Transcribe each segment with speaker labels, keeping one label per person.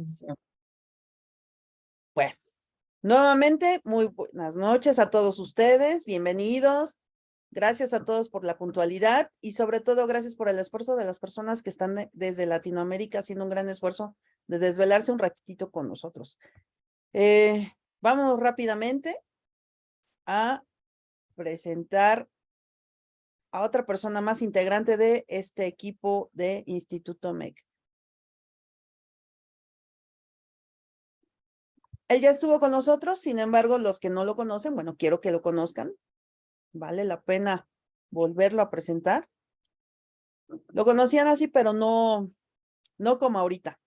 Speaker 1: Sí. Bueno, nuevamente, muy buenas noches a todos ustedes, bienvenidos. Gracias a todos por la puntualidad y sobre todo gracias por el esfuerzo de las personas que están desde Latinoamérica haciendo un gran esfuerzo de desvelarse un ratito con nosotros. Vamos rápidamente a presentar a otra persona más integrante de este equipo de Instituto MEC. Él ya estuvo con nosotros, sin embargo, los que no lo conocen, bueno, quiero que lo conozcan. Vale la pena volverlo a presentar. Lo conocían así, pero no como ahorita.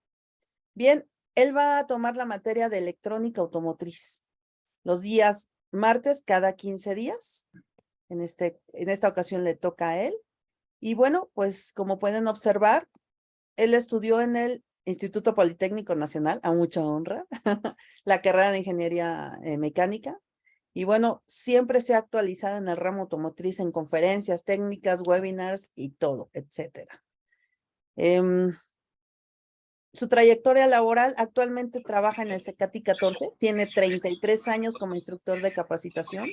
Speaker 1: Bien, él va a tomar la materia de electrónica automotriz los días martes cada 15 días. En esta ocasión le toca a él. Y bueno, pues como pueden observar, él estudió en el Instituto Politécnico Nacional, a mucha honra, la carrera de Ingeniería Mecánica. Y bueno, siempre se ha actualizado en el ramo automotriz en conferencias, técnicas, webinars y todo, etcétera. Su trayectoria laboral: actualmente trabaja en el CECATI 14, tiene 33 años como instructor de capacitación.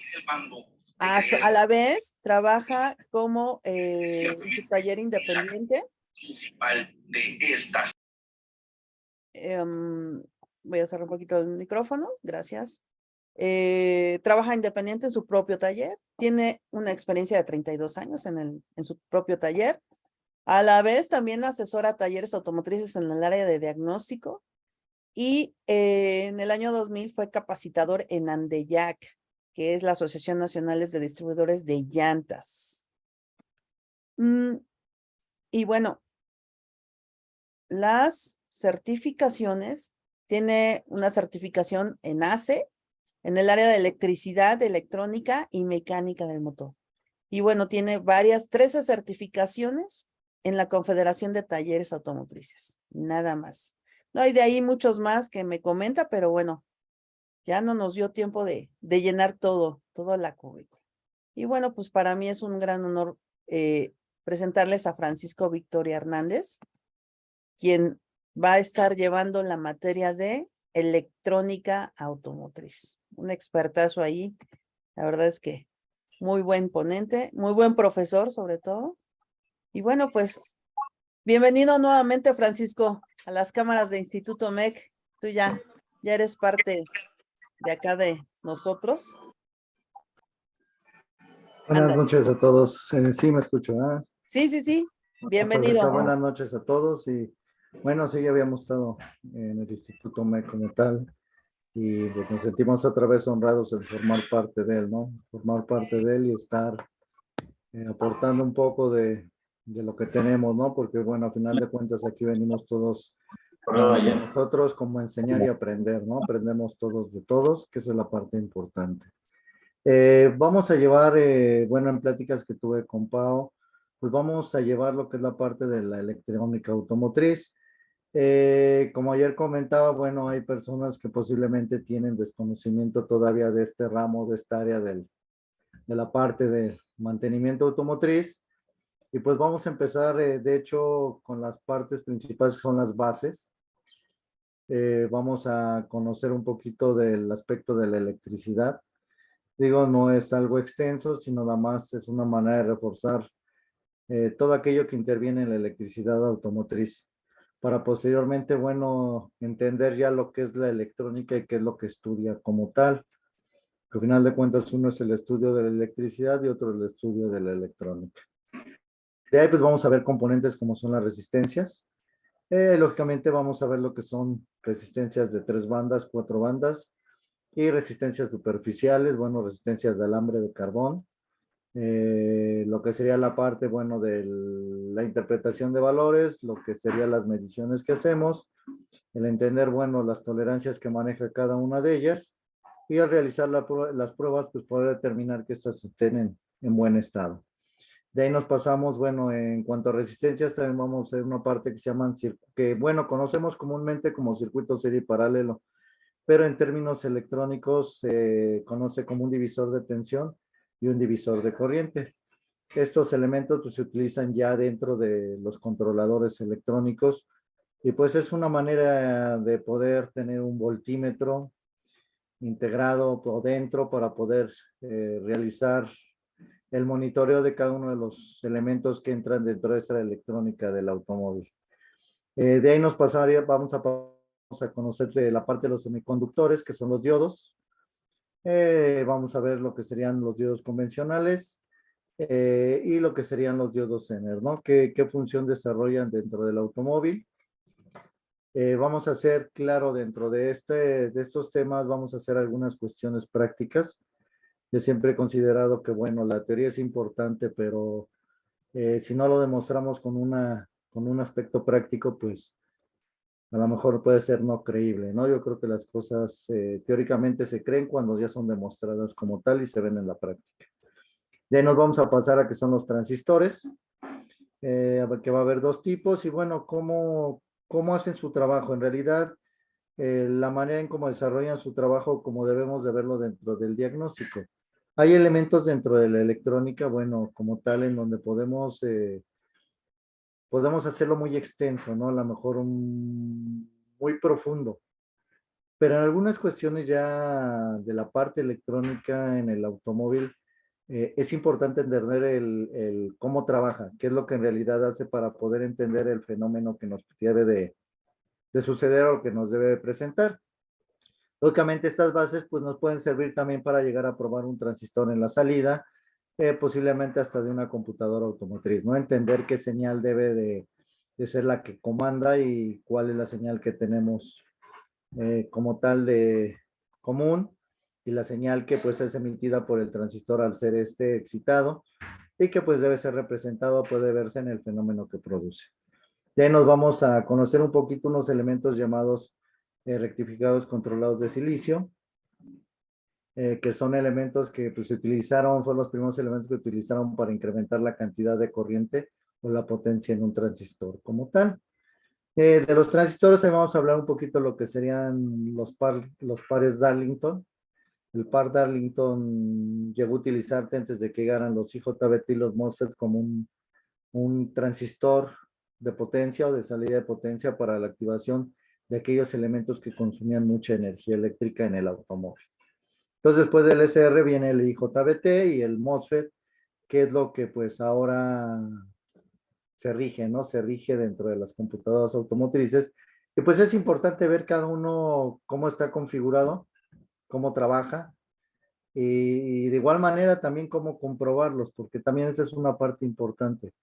Speaker 1: A la vez trabaja como en su taller independiente. Voy a cerrar un poquito el micrófono, gracias. Trabaja independiente en su propio taller, tiene una experiencia de 32 años en su propio taller. A la vez también asesora talleres automotrices en el área de diagnóstico y en el año 2000 fue capacitador en ANDEYAC, que es la Asociación Nacional de Distribuidores de Llantas. Y bueno, las certificaciones: tiene una certificación en ACE, en el área de electricidad, electrónica y mecánica del motor. Y bueno, tiene 13 certificaciones en la Confederación de Talleres Automotrices, nada más. No hay de ahí muchos más que me comenta, pero bueno, ya no nos dio tiempo de llenar toda la currícula. Y bueno, pues para mí es un gran honor presentarles a Francisco Victoria Hernández, quien va a estar llevando la materia de electrónica automotriz. Un expertazo ahí. La verdad es que muy buen ponente, muy buen profesor sobre todo. Y bueno, pues bienvenido nuevamente, Francisco, a las cámaras de Instituto MEC. Tú ya eres parte de acá de nosotros.
Speaker 2: Buenas
Speaker 1: Ándale.
Speaker 2: noches a todos. Sí, me escucho, ¿eh?
Speaker 1: Sí. Bienvenido.
Speaker 2: Perfecto. Buenas noches a todos. Y bueno, sí, ya habíamos estado en el Instituto MEC como tal. Y pues nos sentimos otra vez honrados en formar parte de él, ¿no? Formar parte de él y estar aportando un poco de lo que tenemos, ¿no? Porque bueno, a final de cuentas aquí venimos todos, nosotros como enseñar y aprender, ¿no? Aprendemos todos de todos, que esa es la parte importante. Vamos a llevar, bueno, en pláticas que tuve con Pau, pues vamos a llevar lo que es la parte de la electrónica automotriz. Como ayer comentaba, bueno, hay personas que posiblemente tienen desconocimiento todavía de este ramo, de esta área de la parte de mantenimiento automotriz. Y pues vamos a empezar, de hecho, con las partes principales que son las bases. Vamos a conocer un poquito del aspecto de la electricidad. Digo, no es algo extenso, sino nada más es una manera de reforzar todo aquello que interviene en la electricidad automotriz, para posteriormente, bueno, entender ya lo que es la electrónica y qué es lo que estudia como tal. Que al final de cuentas uno es el estudio de la electricidad y otro el estudio de la electrónica. De ahí pues vamos a ver componentes como son las resistencias. Lógicamente vamos a ver lo que son resistencias de 3 bandas, 4 bandas, y resistencias superficiales, bueno, resistencias de alambre de carbón, lo que sería la parte, bueno, de la interpretación de valores, lo que serían las mediciones que hacemos, el entender, bueno, las tolerancias que maneja cada una de ellas, y al realizar las pruebas, pues poder determinar que estas estén en buen estado. De ahí nos pasamos, bueno, en cuanto a resistencias, también vamos a ver una parte que se llaman, que bueno, conocemos comúnmente como circuito serie paralelo, pero en términos electrónicos se conoce como un divisor de tensión y un divisor de corriente. Estos elementos pues, se utilizan ya dentro de los controladores electrónicos Y pues es una manera de poder tener un voltímetro integrado por dentro para poder realizar el monitoreo de cada uno de los elementos que entran dentro de esta electrónica del automóvil. De ahí nos pasaría, vamos a conocer la parte de los semiconductores, que son los diodos. Vamos a ver lo que serían los diodos convencionales y lo que serían los diodos Zener, ¿no? ¿Qué función desarrollan dentro del automóvil? Vamos a hacer, claro, dentro de estos temas, vamos a hacer algunas cuestiones prácticas. Yo siempre he considerado que, bueno, la teoría es importante, pero si no lo demostramos con un aspecto práctico, pues a lo mejor puede ser no creíble, ¿no? Yo creo que las cosas teóricamente se creen cuando ya son demostradas como tal y se ven en la práctica. De ahí nos vamos a pasar a que son los transistores, que va a haber dos tipos y bueno, ¿cómo hacen su trabajo? En realidad, la manera en cómo desarrollan su trabajo, como debemos de verlo dentro del diagnóstico. Hay elementos dentro de la electrónica, bueno, como tal, en donde podemos hacerlo muy extenso, ¿no? A lo mejor muy profundo. Pero en algunas cuestiones ya de la parte electrónica en el automóvil, es importante entender el cómo trabaja, qué es lo que en realidad hace para poder entender el fenómeno que nos debe de suceder o que nos debe de presentar. Lógicamente estas bases pues nos pueden servir también para llegar a probar un transistor en la salida, posiblemente hasta de una computadora automotriz, ¿no? Entender qué señal debe de ser la que comanda y cuál es la señal que tenemos como tal de común y la señal que pues es emitida por el transistor al ser excitado y que pues debe ser representado, puede verse en el fenómeno que produce. De ahí nos vamos a conocer un poquito unos elementos llamados rectificados controlados de silicio, que son elementos que pues, se utilizaron, fueron los primeros elementos que utilizaron para incrementar la cantidad de corriente o la potencia en un transistor como tal. De los transistores, ahí vamos a hablar un poquito de lo que serían los pares Darlington. El par Darlington llegó a utilizarse antes de que llegaran los IJBT y los MOSFET como un transistor de potencia o de salida de potencia para la activación de aquellos elementos que consumían mucha energía eléctrica en el automóvil. Entonces, después del SR viene el IJBT y el MOSFET, que es lo que pues ahora se rige, ¿no? Se rige dentro de las computadoras automotrices. Y pues es importante ver cada uno cómo está configurado, cómo trabaja y de igual manera también cómo comprobarlos, porque también esa es una parte importante.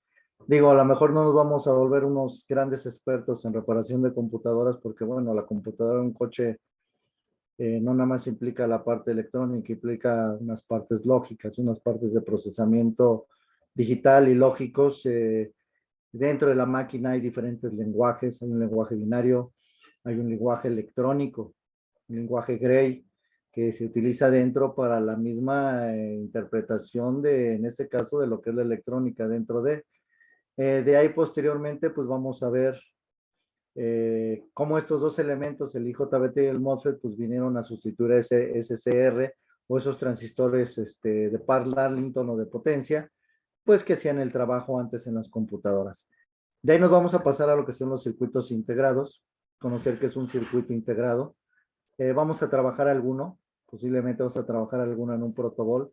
Speaker 2: Digo, a lo mejor no nos vamos a volver unos grandes expertos en reparación de computadoras, porque bueno, la computadora de un coche no nada más implica la parte electrónica, implica unas partes lógicas, unas partes de procesamiento digital y lógicos. Dentro de la máquina hay diferentes lenguajes, hay un lenguaje binario, hay un lenguaje electrónico, un lenguaje Gray, que se utiliza dentro para la misma interpretación en este caso, de lo que es la electrónica dentro de ahí posteriormente, pues vamos a ver cómo estos dos elementos, el IJBT y el MOSFET, pues vinieron a sustituir ese SCR o esos transistores de par Darlington o de potencia, pues que hacían el trabajo antes en las computadoras. De ahí nos vamos a pasar a lo que son los circuitos integrados, conocer qué es un circuito integrado. Vamos a trabajar alguno, posiblemente vamos a trabajar alguno en un protobol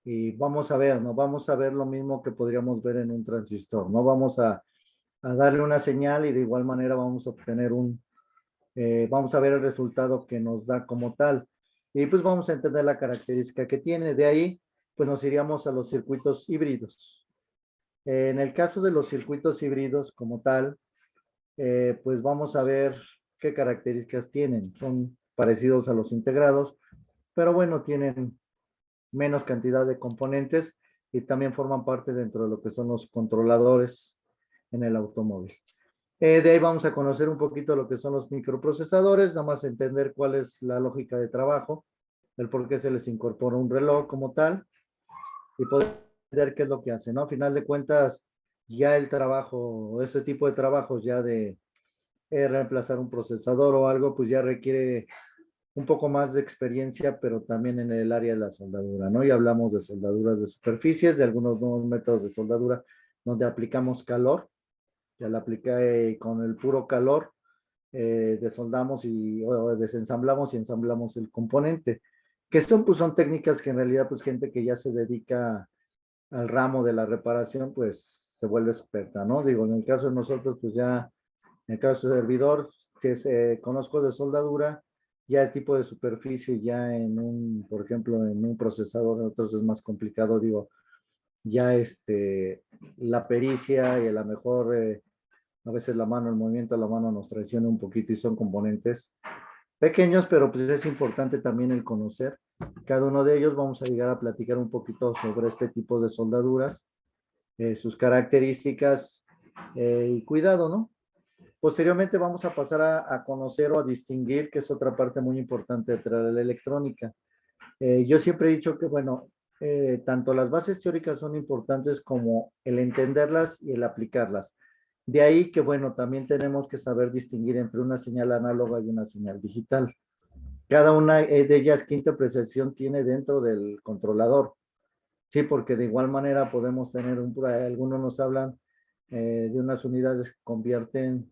Speaker 2: y vamos a ver, ¿no? Vamos a ver lo mismo que podríamos ver en un transistor, ¿no? Vamos a darle una señal y de igual manera vamos a obtener vamos a ver el resultado que nos da como tal. Y pues vamos a entender la característica que tiene. De ahí, pues nos iríamos a los circuitos híbridos. En el caso de los circuitos híbridos como tal, pues vamos a ver qué características tienen. Son parecidos a los integrados, pero bueno, tienen menos cantidad de componentes y también forman parte dentro de lo que son los controladores en el automóvil. De ahí vamos a conocer un poquito lo que son los microprocesadores, nada más entender cuál es la lógica de trabajo, el por qué se les incorpora un reloj como tal y poder ver qué es lo que hacen, ¿no? A final de cuentas, ya el trabajo, ese tipo de trabajos ya de reemplazar un procesador o algo, pues ya requiere un poco más de experiencia, pero también en el área de la soldadura, ¿no? Y hablamos de soldaduras de superficies, de algunos nuevos métodos de soldadura donde aplicamos calor, ya la apliqué con el puro calor, desoldamos o desensamblamos y ensamblamos el componente. Que son, pues son técnicas que en realidad, pues gente que ya se dedica al ramo de la reparación, pues se vuelve experta, ¿no? Digo, en el caso de nosotros, pues ya, en el caso de servidor, que conozco de soldadura, ya el tipo de superficie ya en un, por ejemplo, en un procesador, en otros es más complicado, digo, ya la pericia y a lo mejor a veces la mano, el movimiento de la mano nos traiciona un poquito y son componentes pequeños, pero pues es importante también el conocer cada uno de ellos. Vamos a llegar a platicar un poquito sobre este tipo de soldaduras, sus características y cuidado, ¿no? Posteriormente vamos a pasar a conocer o a distinguir, que es otra parte muy importante de la electrónica. Yo siempre he dicho que, bueno, tanto las bases teóricas son importantes como el entenderlas y el aplicarlas. De ahí que, bueno, también tenemos que saber distinguir entre una señal análoga y una señal digital. Cada una de ellas, qué interpretación tiene dentro del controlador. Sí, porque de igual manera podemos tener algunos nos hablan de unas unidades que convierten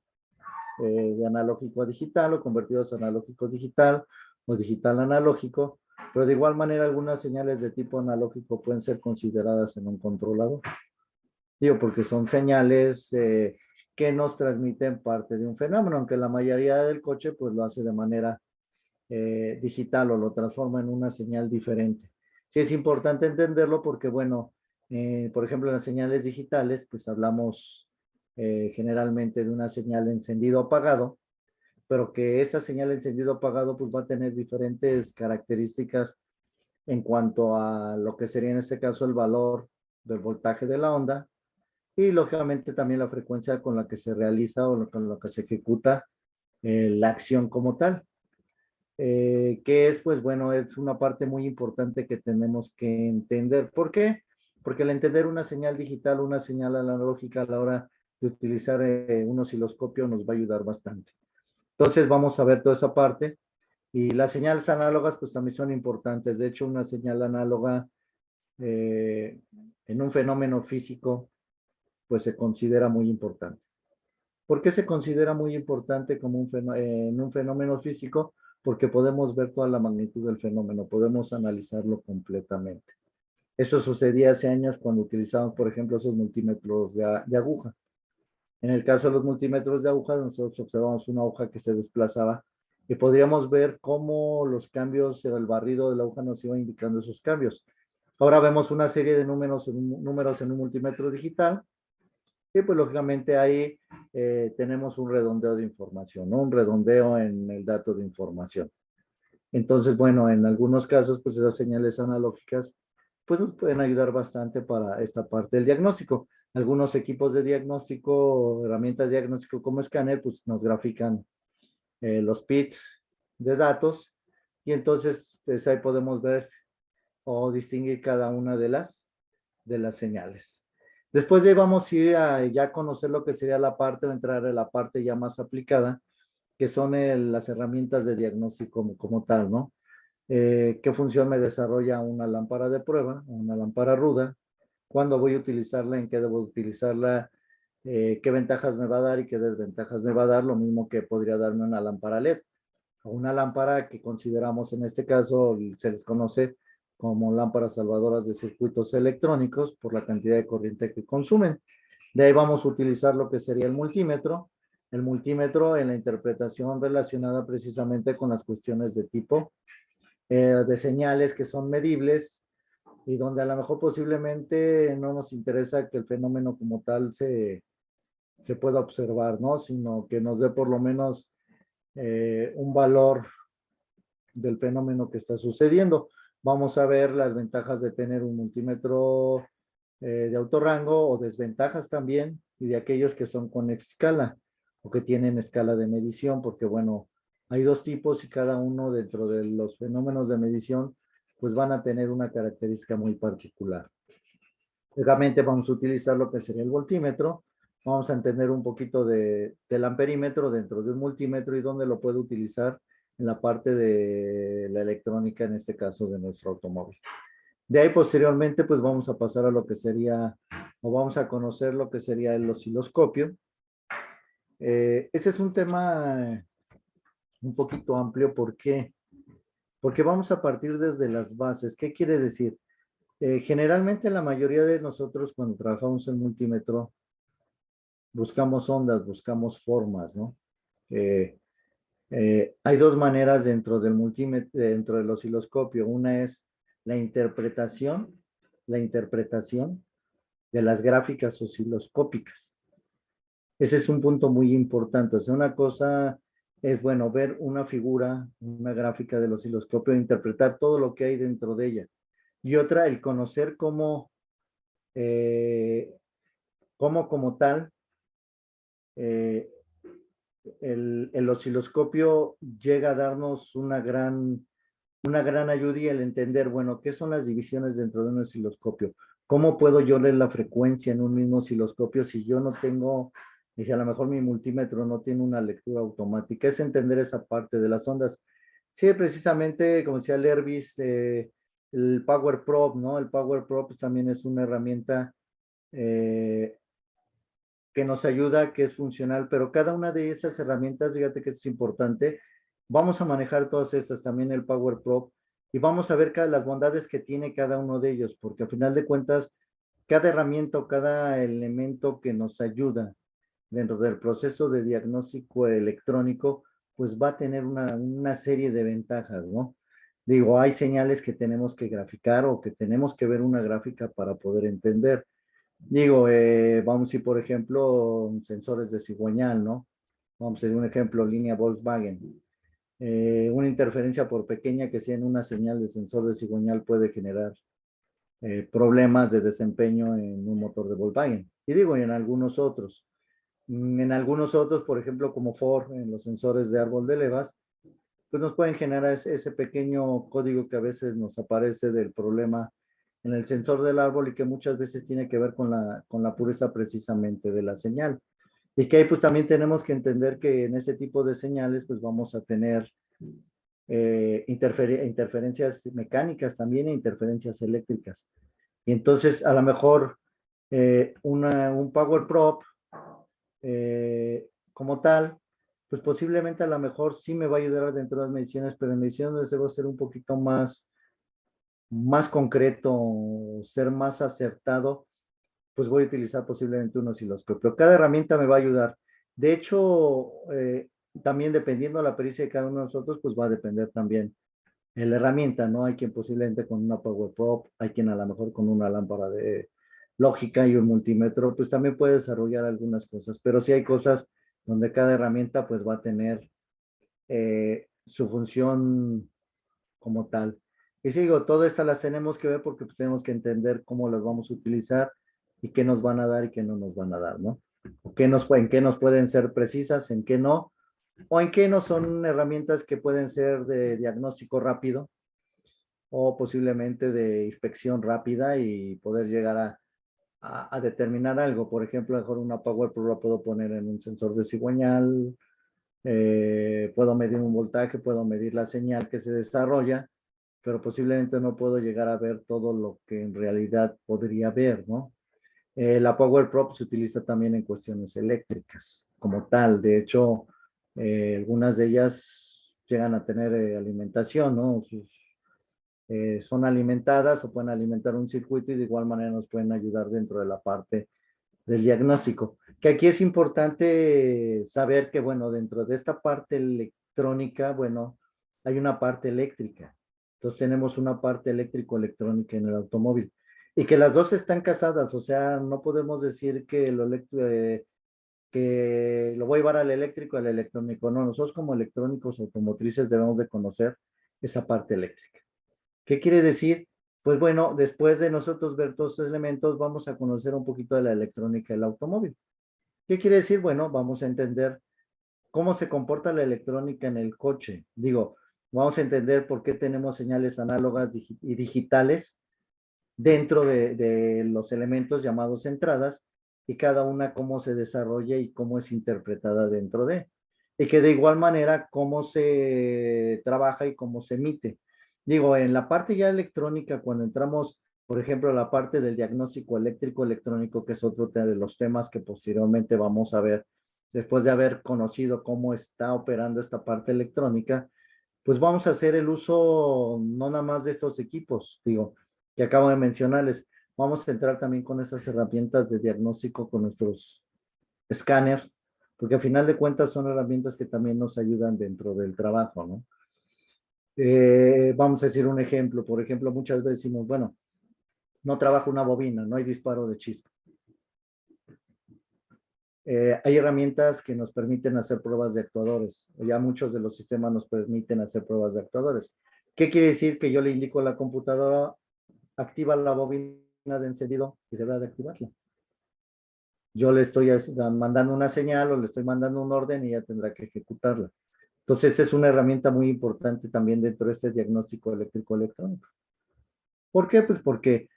Speaker 2: de analógico a digital o convertidos a analógico a digital o digital a analógico, pero de igual manera algunas señales de tipo analógico pueden ser consideradas en un controlador. Digo, porque son señales que nos transmiten parte de un fenómeno, aunque la mayoría del coche pues lo hace de manera digital o lo transforma en una señal diferente. Sí es importante entenderlo porque, bueno, por ejemplo, en las señales digitales, pues hablamos generalmente de una señal encendido-apagado, pero que esa señal encendido-apagado pues va a tener diferentes características en cuanto a lo que sería en este caso el valor del voltaje de la onda y lógicamente también la frecuencia con la que se realiza o con la que se ejecuta la acción como tal. Que es, pues bueno, es una parte muy importante que tenemos que entender. ¿Por qué? Porque al entender una señal digital, una señal analógica a la hora de utilizar un osciloscopio nos va a ayudar bastante. Entonces vamos a ver toda esa parte. Y las señales análogas pues también son importantes. De hecho, una señal análoga en un fenómeno físico pues se considera muy importante. ¿Por qué se considera muy importante como en un fenómeno físico? Porque podemos ver toda la magnitud del fenómeno, podemos analizarlo completamente. Eso sucedía hace años cuando utilizábamos, por ejemplo, esos multímetros de aguja. En el caso de los multímetros de aguja, nosotros observamos una aguja que se desplazaba y podríamos ver cómo los cambios, el barrido de la aguja nos iba indicando esos cambios. Ahora vemos una serie de números en un multímetro digital y pues lógicamente ahí tenemos un redondeo de información, ¿no? Un redondeo en el dato de información. Entonces, bueno, en algunos casos, pues esas señales analógicas, pues nos pueden ayudar bastante para esta parte del diagnóstico. Algunos equipos de diagnóstico, herramientas de diagnóstico como escáner, pues nos grafican los bits de datos y entonces pues ahí podemos ver o distinguir cada una de las señales. Después de ahí vamos a ir a ya conocer lo que sería la parte o entrar a la parte ya más aplicada, que son las herramientas de diagnóstico como tal, ¿no? ¿Qué función me desarrolla una lámpara de prueba, una lámpara ruda? ¿Cuándo voy a utilizarla? ¿En qué debo utilizarla? ¿Qué ventajas me va a dar y qué desventajas me va a dar? Lo mismo que podría darme una lámpara LED o una lámpara que consideramos en este caso, se les conoce como lámparas salvadoras de circuitos electrónicos por la cantidad de corriente que consumen. De ahí vamos a utilizar lo que sería el multímetro en la interpretación relacionada precisamente con las cuestiones de tipo de señales que son medibles y donde a lo mejor posiblemente no nos interesa que el fenómeno como tal se pueda observar, ¿no? Sino que nos dé por lo menos un valor del fenómeno que está sucediendo. Vamos a ver las ventajas de tener un multímetro de alto rango o desventajas también y de aquellos que son con escala o que tienen escala de medición, porque bueno, hay dos tipos y cada uno dentro de los fenómenos de medición pues van a tener una característica muy particular. Realmente vamos a utilizar lo que sería el voltímetro, vamos a entender un poquito del amperímetro dentro de un multímetro y dónde lo puede utilizar en la parte de la electrónica, en este caso de nuestro automóvil. De ahí posteriormente pues vamos a pasar a lo que sería, o vamos a conocer lo que sería el osciloscopio. Ese es un tema un poquito amplio. ¿Por qué? Porque vamos a partir desde las bases. ¿Qué quiere decir? Generalmente la mayoría de nosotros cuando trabajamos en multímetro buscamos ondas, buscamos formas, ¿no? Eh, hay dos maneras dentro del multímetro, dentro del osciloscopio. Una es la interpretación de las gráficas osciloscópicas. Ese es un punto muy importante. O sea, una cosa es, bueno, ver una figura, una gráfica del osciloscopio, interpretar todo lo que hay dentro de ella. Y otra, el conocer eh, cómo como tal, eh, el osciloscopio llega a darnos una gran ayuda y el entender, bueno, qué son las divisiones dentro de un osciloscopio. ¿Cómo puedo yo leer la frecuencia en un mismo osciloscopio si yo no tengo, y si a lo mejor mi multímetro no tiene una lectura automática? Es entender esa parte de las ondas. Sí, precisamente, como decía Lervis, el Power Probe, ¿no? El Power Probe pues, también es una herramienta eh, que nos ayuda, que es funcional, pero cada una de esas herramientas, fíjate que es importante, vamos a manejar todas estas, también el Power Pro, y vamos a ver las bondades que tiene cada uno de ellos, porque al final de cuentas, cada herramienta o cada elemento que nos ayuda dentro del proceso de diagnóstico electrónico, pues va a tener una serie de ventajas, ¿no? Digo, hay señales que tenemos que graficar o que tenemos que ver una gráfica para poder entender. Digo, vamos a ir, por ejemplo, sensores de cigüeñal, ¿no? Vamos a ir un ejemplo, línea Volkswagen. Una interferencia por pequeña que sea en una señal de sensor de cigüeñal puede generar problemas de desempeño en un motor de Volkswagen. Y digo, y en algunos otros. En algunos otros, por ejemplo, como Ford, en los sensores de árbol de levas, pues nos pueden generar ese pequeño código que a veces nos aparece del problema en el sensor del árbol y que muchas veces tiene que ver con la pureza precisamente de la señal. Y que ahí pues también tenemos que entender que en ese tipo de señales pues vamos a tener interferencias mecánicas también e interferencias eléctricas. Y entonces a lo mejor un Power Prop como tal, pues posiblemente a lo mejor sí me va a ayudar dentro de las mediciones, pero en mediciones debo ser un poquito más concreto, ser más acertado, pues voy a utilizar posiblemente un osciloscopio. Cada herramienta me va a ayudar. De hecho, también dependiendo de la pericia de cada uno de nosotros, pues va a depender también la herramienta, ¿no? Hay quien posiblemente con una Power Prop, hay quien a lo mejor con una lámpara de lógica y un multímetro, pues también puede desarrollar algunas cosas, pero sí hay cosas donde cada herramienta pues va a tener su función como tal. Y sí, digo, todas estas las tenemos que ver porque pues, tenemos que entender cómo las vamos a utilizar y qué nos van a dar y qué no nos van a dar, ¿no? O en qué nos pueden ser precisas, en qué no, o en qué no son herramientas que pueden ser de diagnóstico rápido o posiblemente de inspección rápida y poder llegar a determinar algo. Por ejemplo, mejor una Power Pro la puedo poner en un sensor de cigüeñal, puedo medir un voltaje, puedo medir la señal que se desarrolla, pero posiblemente no puedo llegar a ver todo lo que en realidad podría ver, ¿no? La Power Prop se utiliza también en cuestiones eléctricas como tal. De hecho, algunas de ellas llegan a tener alimentación, ¿no? Son alimentadas o pueden alimentar un circuito y de igual manera nos pueden ayudar dentro de la parte del diagnóstico. Que aquí es importante saber que, bueno, dentro de esta parte electrónica, bueno, hay una parte eléctrica. Entonces tenemos una parte eléctrico-electrónica en el automóvil. Y que las dos están casadas, o sea, no podemos decir que lo voy a llevar al eléctrico, al electrónico. No, nosotros como electrónicos automotrices debemos de conocer esa parte eléctrica. ¿Qué quiere decir? Pues bueno, después de nosotros ver todos estos elementos, vamos a conocer un poquito de la electrónica del automóvil. ¿Qué quiere decir? Bueno, vamos a entender cómo se comporta la electrónica en el coche. Digo, vamos a entender por qué tenemos señales análogas y digitales dentro de los elementos llamados entradas y cada una cómo se desarrolla y cómo es interpretada dentro de. Y que de igual manera cómo se trabaja y cómo se emite. Digo, en la parte ya electrónica, cuando entramos, por ejemplo, a la parte del diagnóstico eléctrico electrónico, que es otro de los temas que posteriormente vamos a ver después de haber conocido cómo está operando esta parte electrónica, pues vamos a hacer el uso no nada más de estos equipos, digo, que acabo de mencionarles. Vamos a entrar también con estas herramientas de diagnóstico con nuestros escáneres, porque al final de cuentas son herramientas que también nos ayudan dentro del trabajo, ¿no? Vamos a decir un ejemplo, por ejemplo, muchas veces decimos, bueno, no trabaja una bobina, no hay disparo de chispa. Hay herramientas que nos permiten hacer pruebas de actuadores. Ya muchos de los sistemas nos permiten hacer pruebas de actuadores. ¿Qué quiere decir? Que yo le indico a la computadora, activa la bobina de encendido y deberá de activarla. Yo le estoy mandando una señal o le estoy mandando un orden y ya tendrá que ejecutarla. Entonces, esta es una herramienta muy importante también dentro de este diagnóstico eléctrico electrónico. ¿Por qué? Pues porque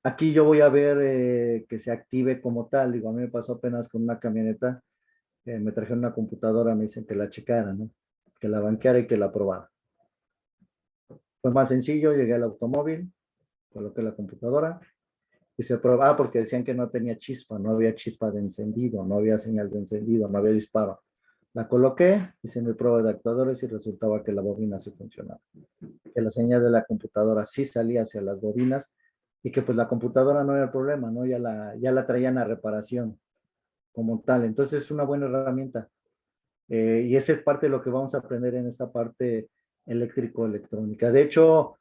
Speaker 2: aquí yo voy a ver que se active como tal. Digo, a mí me pasó apenas con una camioneta, me trajeron una computadora, me dicen que la checara, ¿no? Que la banqueara y que la probara. Fue más sencillo, llegué al automóvil, coloqué la computadora y se probaba porque decían que no tenía chispa, no había chispa de encendido, no había señal de encendido, no había disparo. La coloqué, hice mi prueba de actuadores y resultaba que la bobina sí funcionaba. Que la señal de la computadora sí salía hacia las bobinas y que pues la computadora no era el problema, ¿no? Ya la traían a reparación como tal. Entonces es una buena herramienta. Y esa es parte de lo que vamos a aprender en esta parte eléctrico-electrónica. De hecho,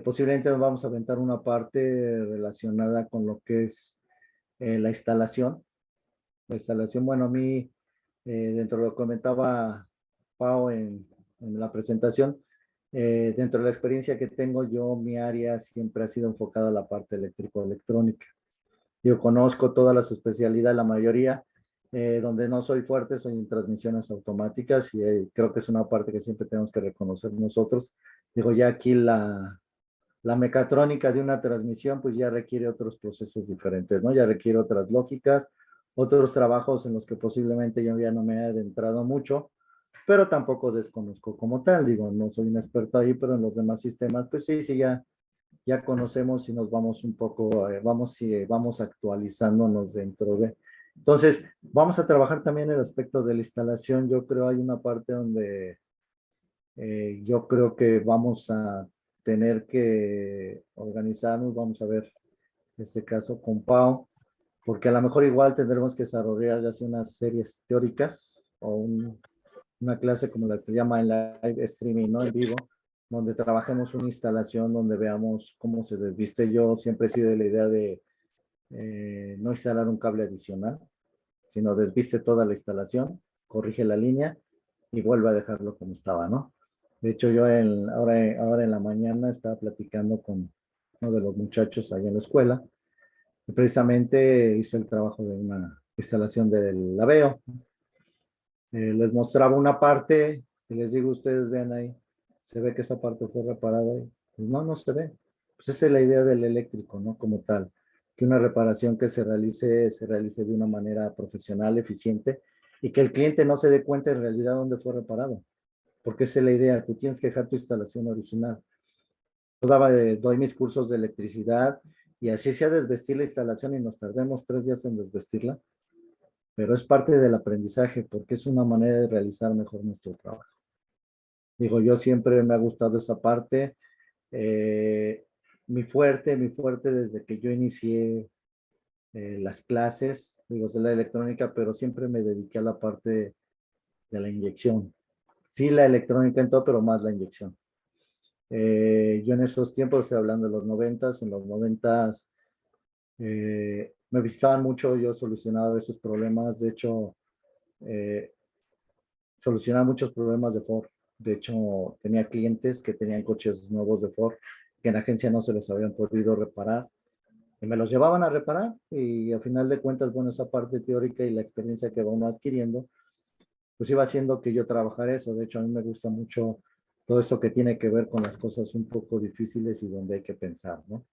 Speaker 2: posiblemente nos vamos a aventar una parte relacionada con lo que es la instalación. La instalación, bueno, a mí, dentro de lo que comentaba Pau en la presentación, dentro de la experiencia que tengo yo, mi área siempre ha sido enfocada a la parte eléctrico-electrónica. Yo conozco todas las especialidades, la mayoría, donde no soy fuerte, soy en transmisiones automáticas y creo que es una parte que siempre tenemos que reconocer nosotros. Digo, ya aquí la mecatrónica de una transmisión pues ya requiere otros procesos diferentes, ¿no? Ya requiere otras lógicas, otros trabajos en los que posiblemente yo ya no me he adentrado mucho, pero tampoco desconozco como tal, digo, no soy un experto ahí, pero en los demás sistemas pues sí, sí, ya conocemos y nos vamos un poco, vamos actualizándonos dentro de. Entonces, vamos a trabajar también el aspecto de la instalación. Yo creo hay una parte donde yo creo que vamos a tener que organizarnos, vamos a ver, en este caso con Pau, porque a lo mejor igual tendremos que desarrollar ya sea unas series teóricas o una clase como la que se llama en live streaming, ¿no? En vivo, donde trabajemos una instalación, donde veamos cómo se desviste. Yo siempre he sido de la idea de no instalar un cable adicional, sino desviste toda la instalación, corrige la línea y vuelve a dejarlo como estaba, ¿no? De hecho, yo ahora en la mañana estaba platicando con uno de los muchachos allá en la escuela y precisamente hice el trabajo de una instalación del laveo. Les mostraba una parte y les digo, ustedes vean ahí, se ve que esa parte fue reparada y pues no, no se ve. Pues esa es la idea del eléctrico, ¿no? Como tal, que una reparación que se realice de una manera profesional, eficiente y que el cliente no se dé cuenta en realidad dónde fue reparado, porque esa es la idea, tú tienes que dejar tu instalación original. Yo doy mis cursos de electricidad y así sea desvestir la instalación y nos tardemos 3 días en desvestirla, pero es parte del aprendizaje porque es una manera de realizar mejor nuestro trabajo. Digo, yo siempre me ha gustado esa parte. Eh, mi fuerte desde que yo inicié las clases, digo, de la electrónica, pero siempre me dediqué a la parte de la inyección. Sí, la electrónica en todo, pero más la inyección. Yo en esos tiempos, estoy hablando de los noventas, en los noventas me visitaban mucho, yo solucionaba esos problemas, de hecho, eh, solucionaba muchos problemas de Ford. De hecho, tenía clientes que tenían coches nuevos de Ford que en agencia no se los habían podido reparar y me los llevaban a reparar y al final de cuentas, bueno, esa parte teórica y la experiencia que va uno adquiriendo, pues iba haciendo que yo trabajara eso. De hecho, a mí me gusta mucho todo eso que tiene que ver con las cosas un poco difíciles y donde hay que pensar, ¿no?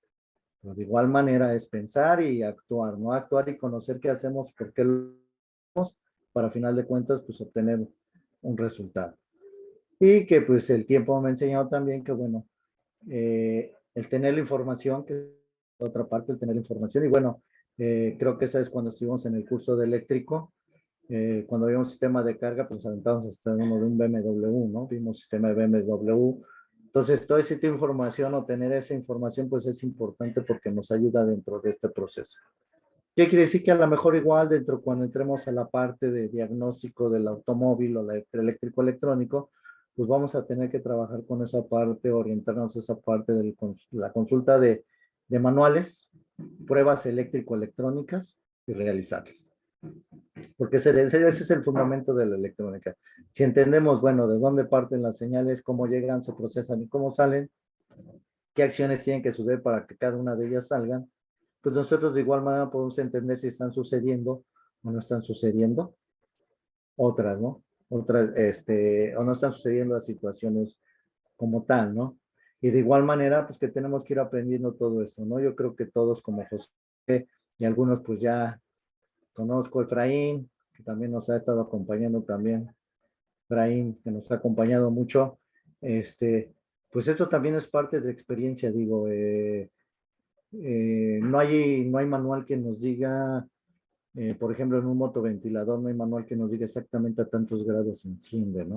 Speaker 2: Pero de igual manera es pensar y actuar, ¿no? Actuar y conocer qué hacemos, por qué lo hacemos, para al final de cuentas, pues obtener un resultado. Y que pues el tiempo me ha enseñado también que, bueno, el tener la información, que es otra parte, el tener la información. Y bueno, creo que esa es cuando estuvimos en el curso de eléctrico. Cuando vimos sistema de carga, pues aventamos hasta uno de un BMW, ¿no? Vimos sistema de BMW. Entonces, toda esa información o tener esa información, pues es importante porque nos ayuda dentro de este proceso. ¿Qué quiere decir? Que a lo mejor igual dentro, cuando entremos a la parte de diagnóstico del automóvil o eléctrico electrónico, pues vamos a tener que trabajar con esa parte, orientarnos a esa parte de la consulta de manuales, pruebas eléctrico-electrónicas y realizarlas. Porque ese es el fundamento de la electrónica. Si entendemos, bueno, de dónde parten las señales, cómo llegan, se procesan y cómo salen, qué acciones tienen que suceder para que cada una de ellas salgan, pues nosotros de igual manera podemos entender si están sucediendo o no están sucediendo otras, ¿no? Otras, o no están sucediendo las situaciones como tal, ¿no? Y de igual manera, pues que tenemos que ir aprendiendo todo esto, ¿no? Yo creo que todos como José y algunos pues ya conozco a Efraín, que también nos ha estado acompañando también, Efraín, que nos ha acompañado mucho, pues esto también es parte de experiencia, digo, no hay manual que nos diga, por ejemplo, en un motoventilador, no hay manual que nos diga exactamente a tantos grados se enciende, ¿no?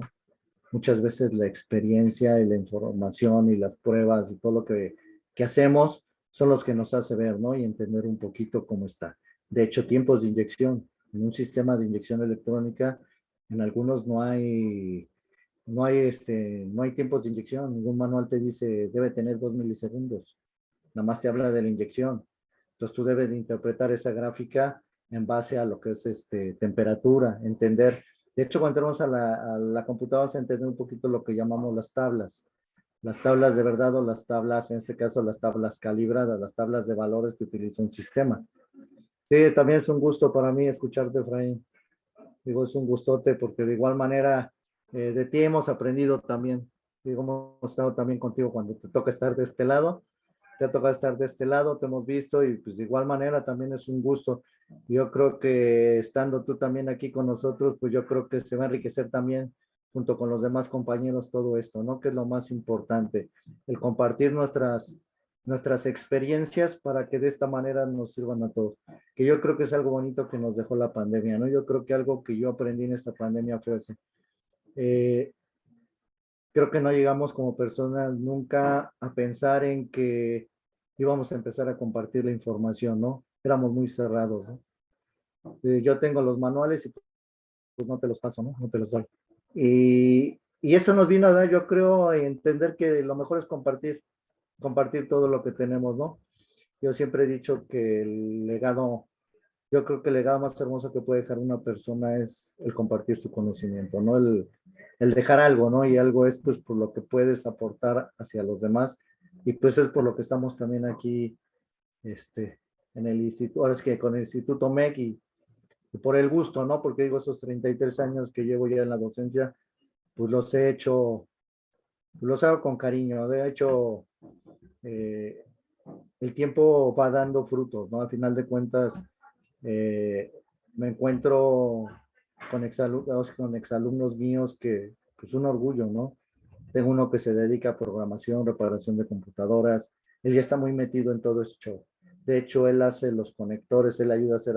Speaker 2: Muchas veces la experiencia y la información y las pruebas y todo lo que hacemos son los que nos hace ver, ¿no? Y entender un poquito cómo está. De hecho, tiempos de inyección. En un sistema de inyección electrónica, en algunos no hay tiempos de inyección. Ningún manual te dice debe tener 2 milisegundos. Nada más te habla de la inyección. Entonces tú debes de interpretar esa gráfica en base a lo que es temperatura, entender. De hecho, cuando entramos a la computadora, vamos a entender un poquito lo que llamamos las tablas de verdad o las tablas, en este caso, las tablas calibradas, las tablas de valores que utiliza un sistema. Sí, también es un gusto para mí escucharte, Efraín. Digo, es un gustote porque de igual manera de ti hemos aprendido también. Digo, hemos estado también contigo cuando te toca estar de este lado. Te ha tocado estar de este lado, te hemos visto y pues de igual manera también es un gusto. Yo creo que estando tú también aquí con nosotros, pues yo creo que se va a enriquecer también junto con los demás compañeros todo esto, ¿no? Que es lo más importante, el compartir nuestras experiencias para que de esta manera nos sirvan a todos. Que yo creo que es algo bonito que nos dejó la pandemia, ¿no? Yo creo que algo que yo aprendí en esta pandemia fue así. Eh, Creo que no llegamos como personas nunca a pensar en que íbamos a empezar a compartir la información, ¿no? Éramos muy cerrados, ¿no? Yo tengo los manuales y pues no te los paso, ¿no? No te los doy. Y eso nos vino a dar, yo creo, a entender que lo mejor es compartir todo lo que tenemos, ¿no? Yo siempre he dicho que yo creo que el legado más hermoso que puede dejar una persona es el compartir su conocimiento, ¿no? El dejar algo, ¿no? Y algo es pues por lo que puedes aportar hacia los demás. Y pues es por lo que estamos también aquí, en el instituto, ahora es que con el Instituto MEC y por el gusto, ¿no? Porque digo, esos 33 años que llevo ya en la docencia, pues los hago con cariño. De hecho, eh, el tiempo va dando frutos, ¿no? Al final de cuentas, eh, me encuentro con exalumnos míos que, pues un orgullo, ¿no? Tengo uno que se dedica a programación, reparación de computadoras. Él ya está muy metido en todo esto. De hecho, él hace los conectores, él ayuda a hacer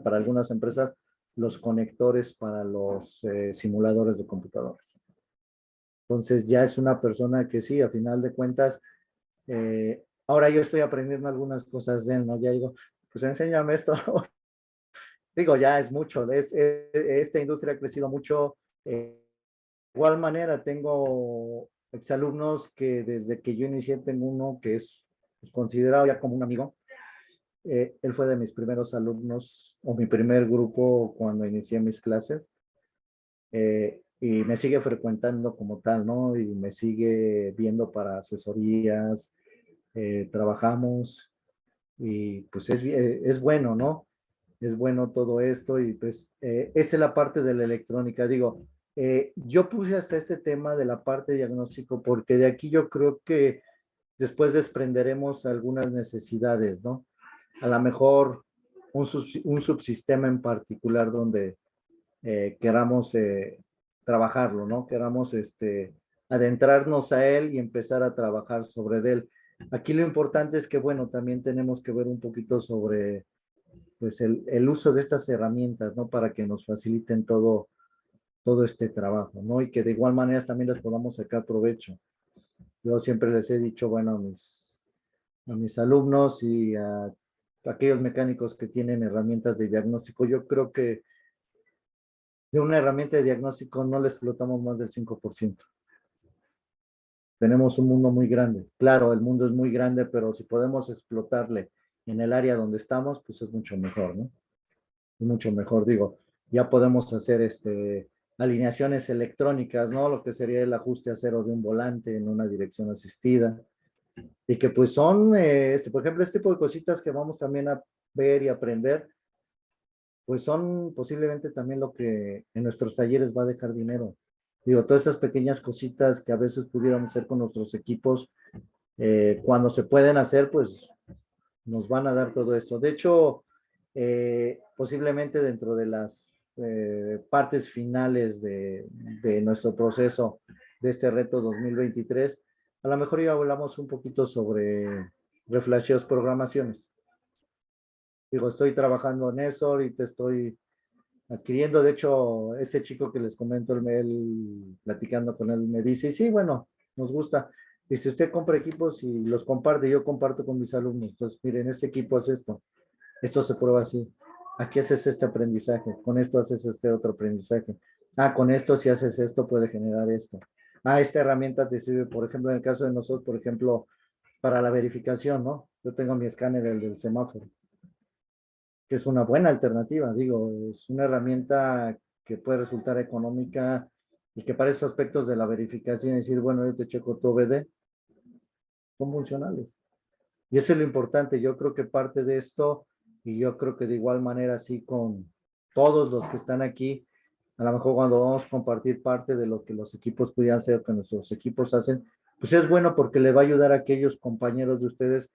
Speaker 2: para algunas empresas los conectores para los simuladores de computadoras. Entonces ya es una persona que sí, a final de cuentas, ahora yo estoy aprendiendo algunas cosas de él, ¿no? Ya digo, pues enséñame esto. Digo, ya es mucho, esta industria ha crecido mucho. Igual manera, tengo exalumnos que desde que yo inicié, tengo uno que es pues, considerado ya como un amigo. Él fue de mis primeros alumnos o mi primer grupo cuando inicié mis clases. Y me sigue frecuentando como tal, ¿no? Y me sigue viendo para asesorías, trabajamos y pues es bueno, ¿no? Es bueno todo esto y pues esta es la parte de la electrónica. Digo, yo puse hasta este tema de la parte de diagnóstico porque de aquí yo creo que después desprenderemos algunas necesidades, ¿no? A lo mejor un subsistema en particular donde queramos trabajarlo, ¿no? Queramos adentrarnos a él y empezar a trabajar sobre él. Aquí lo importante es que, bueno, también tenemos que ver un poquito sobre pues el uso de estas herramientas, ¿no? Para que nos faciliten todo este trabajo, ¿no? Y que de igual manera también les podamos sacar provecho. Yo siempre les he dicho, bueno, a mis alumnos y a aquellos mecánicos que tienen herramientas de diagnóstico, yo creo que de una herramienta de diagnóstico no le explotamos más del 5%. Tenemos un mundo muy grande. Claro, el mundo es muy grande, pero si podemos explotarle en el área donde estamos, pues es mucho mejor, ¿no? Es mucho mejor, digo. Ya podemos hacer alineaciones electrónicas, ¿no? Lo que sería el ajuste a cero de un volante en una dirección asistida. Y que pues son, por ejemplo, este tipo de cositas que vamos también a ver y aprender, pues son posiblemente también lo que en nuestros talleres va a dejar dinero. Digo, todas esas pequeñas cositas que a veces pudiéramos hacer con nuestros equipos, cuando se pueden hacer, pues nos van a dar todo eso. De hecho, posiblemente dentro de las partes finales de nuestro proceso de este reto 2023, a lo mejor ya hablamos un poquito sobre reflasheos, programaciones. Digo, estoy trabajando en eso, ahorita estoy adquiriendo, de hecho, este chico que les comento, él platicando con él, me dice, sí, bueno, nos gusta. Dice, usted compra equipos y los comparte, yo comparto con mis alumnos. Entonces, miren, este equipo es esto se prueba así. Aquí haces este aprendizaje, con esto haces este otro aprendizaje. Ah, con esto si haces esto puede generar esto. Ah, esta herramienta te sirve, por ejemplo, en el caso de nosotros, por ejemplo, para la verificación, ¿no? Yo tengo mi escáner, el del semáforo, que es una buena alternativa, digo, es una herramienta que puede resultar económica y que para esos aspectos de la verificación, decir, bueno, yo te checo tu OBD, son funcionales. Y eso es lo importante, yo creo que parte de esto, y yo creo que de igual manera así con todos los que están aquí, a lo mejor cuando vamos a compartir parte de lo que los equipos pudieran hacer, que nuestros equipos hacen, pues es bueno porque le va a ayudar a aquellos compañeros de ustedes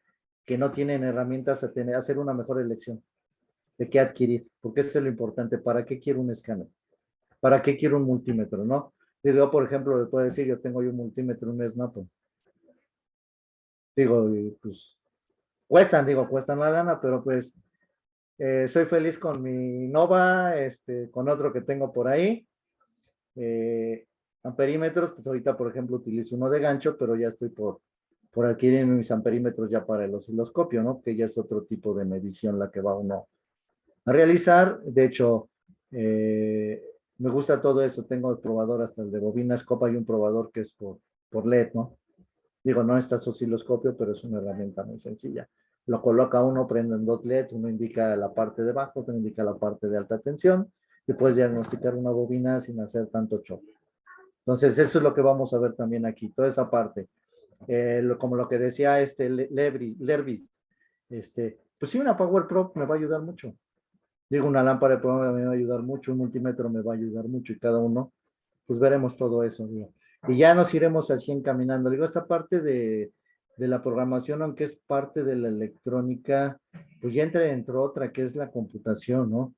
Speaker 2: que no tienen herramientas a hacer una mejor elección de qué adquirir, porque eso es lo importante. ¿Para qué quiero un escáner? ¿Para qué quiero un multímetro? ¿No? Yo, por ejemplo, le puedo decir, yo tengo un multímetro, un Snap. Digo, pues cuestan la lana, pero pues soy feliz con mi Nova, con otro que tengo por ahí. Amperímetros, pues ahorita, por ejemplo, utilizo uno de gancho, pero ya estoy por adquirir mis amperímetros ya para el osciloscopio, ¿no? Que ya es otro tipo de medición la que va uno a realizar. De hecho, me gusta todo eso. Tengo el probador hasta el de bobinas, copa y un probador que es por LED, ¿no? Digo, no está osciloscopio, pero es una herramienta muy sencilla. Lo coloca uno, prende en dos LEDs, uno indica la parte de bajo, otro indica la parte de alta tensión, y puedes diagnosticar una bobina sin hacer tanto choque. Entonces, eso es lo que vamos a ver también aquí, toda esa parte. Como lo que decía Lerby, pues sí, una Power Pro me va a ayudar mucho. Digo, una lámpara de programa me va a ayudar mucho, un multímetro me va a ayudar mucho y cada uno, pues veremos todo eso, digo. Y ya nos iremos así encaminando. Digo, esta parte de la programación, aunque es parte de la electrónica, pues ya entra dentro otra, que es la computación, ¿no?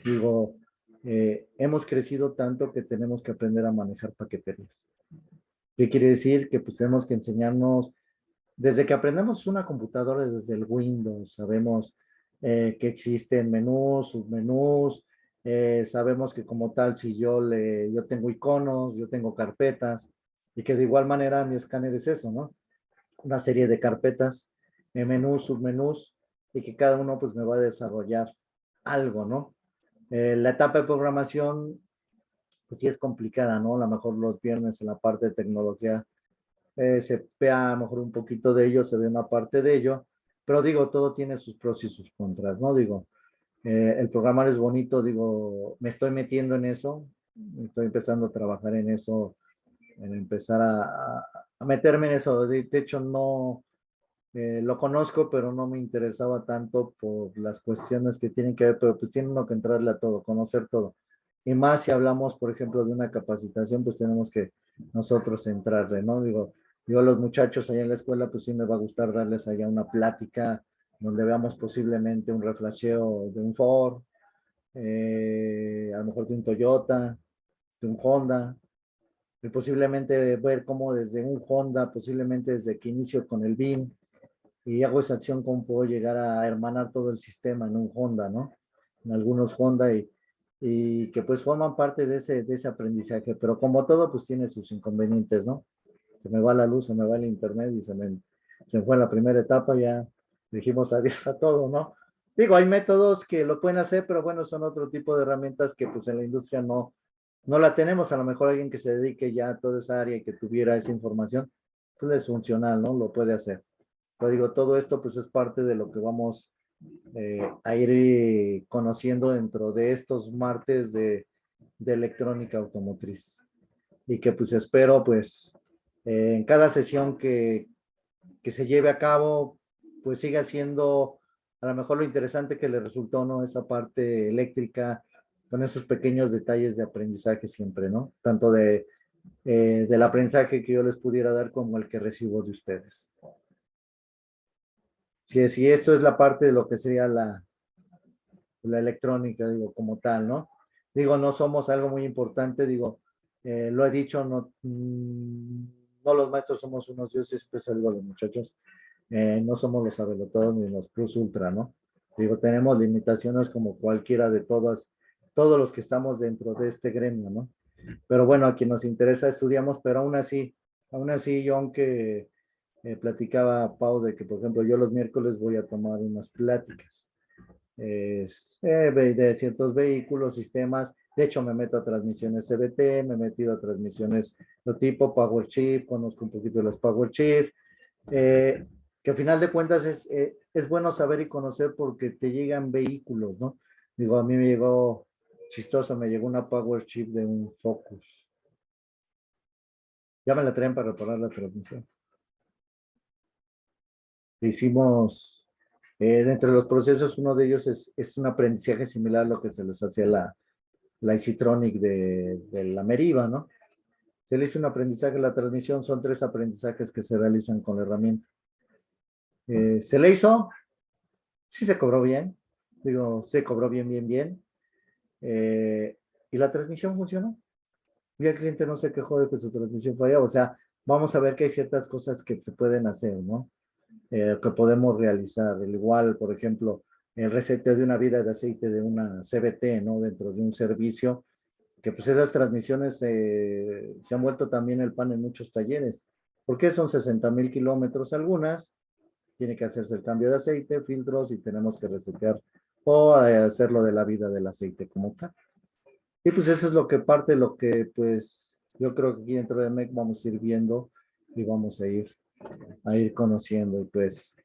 Speaker 2: Digo, hemos crecido tanto que tenemos que aprender a manejar paqueterías. ¿Qué quiere decir? Que pues tenemos que enseñarnos, desde que aprendemos una computadora, desde el Windows, sabemos que existen menús, submenús, sabemos que como tal, si yo tengo iconos, yo tengo carpetas, y que de igual manera mi escáner es eso, ¿no? Una serie de carpetas, menús, submenús, y que cada uno pues me va a desarrollar algo, ¿no? La etapa de programación, pues sí es complicada, ¿no? A lo mejor los viernes en la parte de tecnología se vea a lo mejor un poquito de ello, se ve una parte de ello, pero digo, todo tiene sus pros y sus contras, ¿no? Digo, el programar es bonito, digo, me estoy metiendo en eso, estoy empezando a trabajar en eso, en empezar a meterme en eso. De hecho, no lo conozco, pero no me interesaba tanto por las cuestiones que tienen que ver, pero pues tiene uno que entrarle a todo, conocer todo. Y más si hablamos, por ejemplo, de una capacitación, pues tenemos que nosotros entrarle, ¿no? Digo, yo a los muchachos allá en la escuela, pues sí me va a gustar darles allá una plática donde veamos posiblemente un reflasheo de un Ford, a lo mejor de un Toyota, de un Honda, y posiblemente ver cómo desde un Honda, posiblemente desde que inicio con el BIM, y hago esa acción, cómo puedo llegar a hermanar todo el sistema en un Honda, ¿no? En algunos Honda y que pues forman parte de ese aprendizaje, pero como todo, pues tiene sus inconvenientes, ¿no? Se me va la luz, se me va el internet y se me fue la primera etapa, ya dijimos adiós a todo, ¿no? Digo, hay métodos que lo pueden hacer, pero bueno, son otro tipo de herramientas que pues en la industria no la tenemos. A lo mejor alguien que se dedique ya a toda esa área y que tuviera esa información, pues es funcional, ¿no? Lo puede hacer. Pero digo, todo esto pues es parte de lo que vamos a ir conociendo dentro de estos martes de electrónica automotriz. Y que pues espero pues en cada sesión que se lleve a cabo, pues siga siendo a lo mejor lo interesante que le resultó, ¿no? Esa parte eléctrica, con esos pequeños detalles de aprendizaje siempre, ¿no? Tanto del aprendizaje que yo les pudiera dar como el que recibo de ustedes. Si esto es la parte de lo que sería la electrónica, digo, como tal, ¿no? Digo, no somos algo muy importante, digo, lo he dicho, no los maestros somos unos dioses, pues algo los muchachos, no somos los sabelotodos ni los plus ultra, ¿no? Digo, tenemos limitaciones como cualquiera de todos los que estamos dentro de este gremio, ¿no? Pero bueno, a quien nos interesa estudiamos, pero aún así yo aunque platicaba a Pau de que, por ejemplo, yo los miércoles voy a tomar unas pláticas de ciertos vehículos, sistemas. De hecho, me meto a transmisiones CVT, me he metido a transmisiones de tipo PowerChip, conozco un poquito de las PowerChip, que al final de cuentas es bueno saber y conocer porque te llegan vehículos, ¿no? Digo, a mí me llegó, chistoso, me llegó una PowerChip de un Focus. Ya me la traen para reparar la transmisión. Hicimos, dentro de los procesos, uno de ellos es un aprendizaje similar a lo que se les hacía la Isitronic de la Meriva, ¿no? Se le hizo un aprendizaje, la transmisión son 3 aprendizajes que se realizan con la herramienta. Se le hizo, sí se cobró bien, digo, se cobró bien, y la transmisión funcionó. Y el cliente no se quejó de que su transmisión fallaba, o sea, vamos a ver que hay ciertas cosas que se pueden hacer, ¿no? Que podemos realizar. El igual, por ejemplo, el reseteo de una vida de aceite de una CVT, ¿no? Dentro de un servicio, que pues esas transmisiones se han vuelto también el pan en muchos talleres. Porque son 60,000 kilómetros algunas, tiene que hacerse el cambio de aceite, filtros y tenemos que resetear o hacerlo de la vida del aceite como tal. Y pues eso es lo que parte, lo que pues yo creo que aquí dentro de MEC vamos a ir viendo y vamos a ir conociendo. Y pues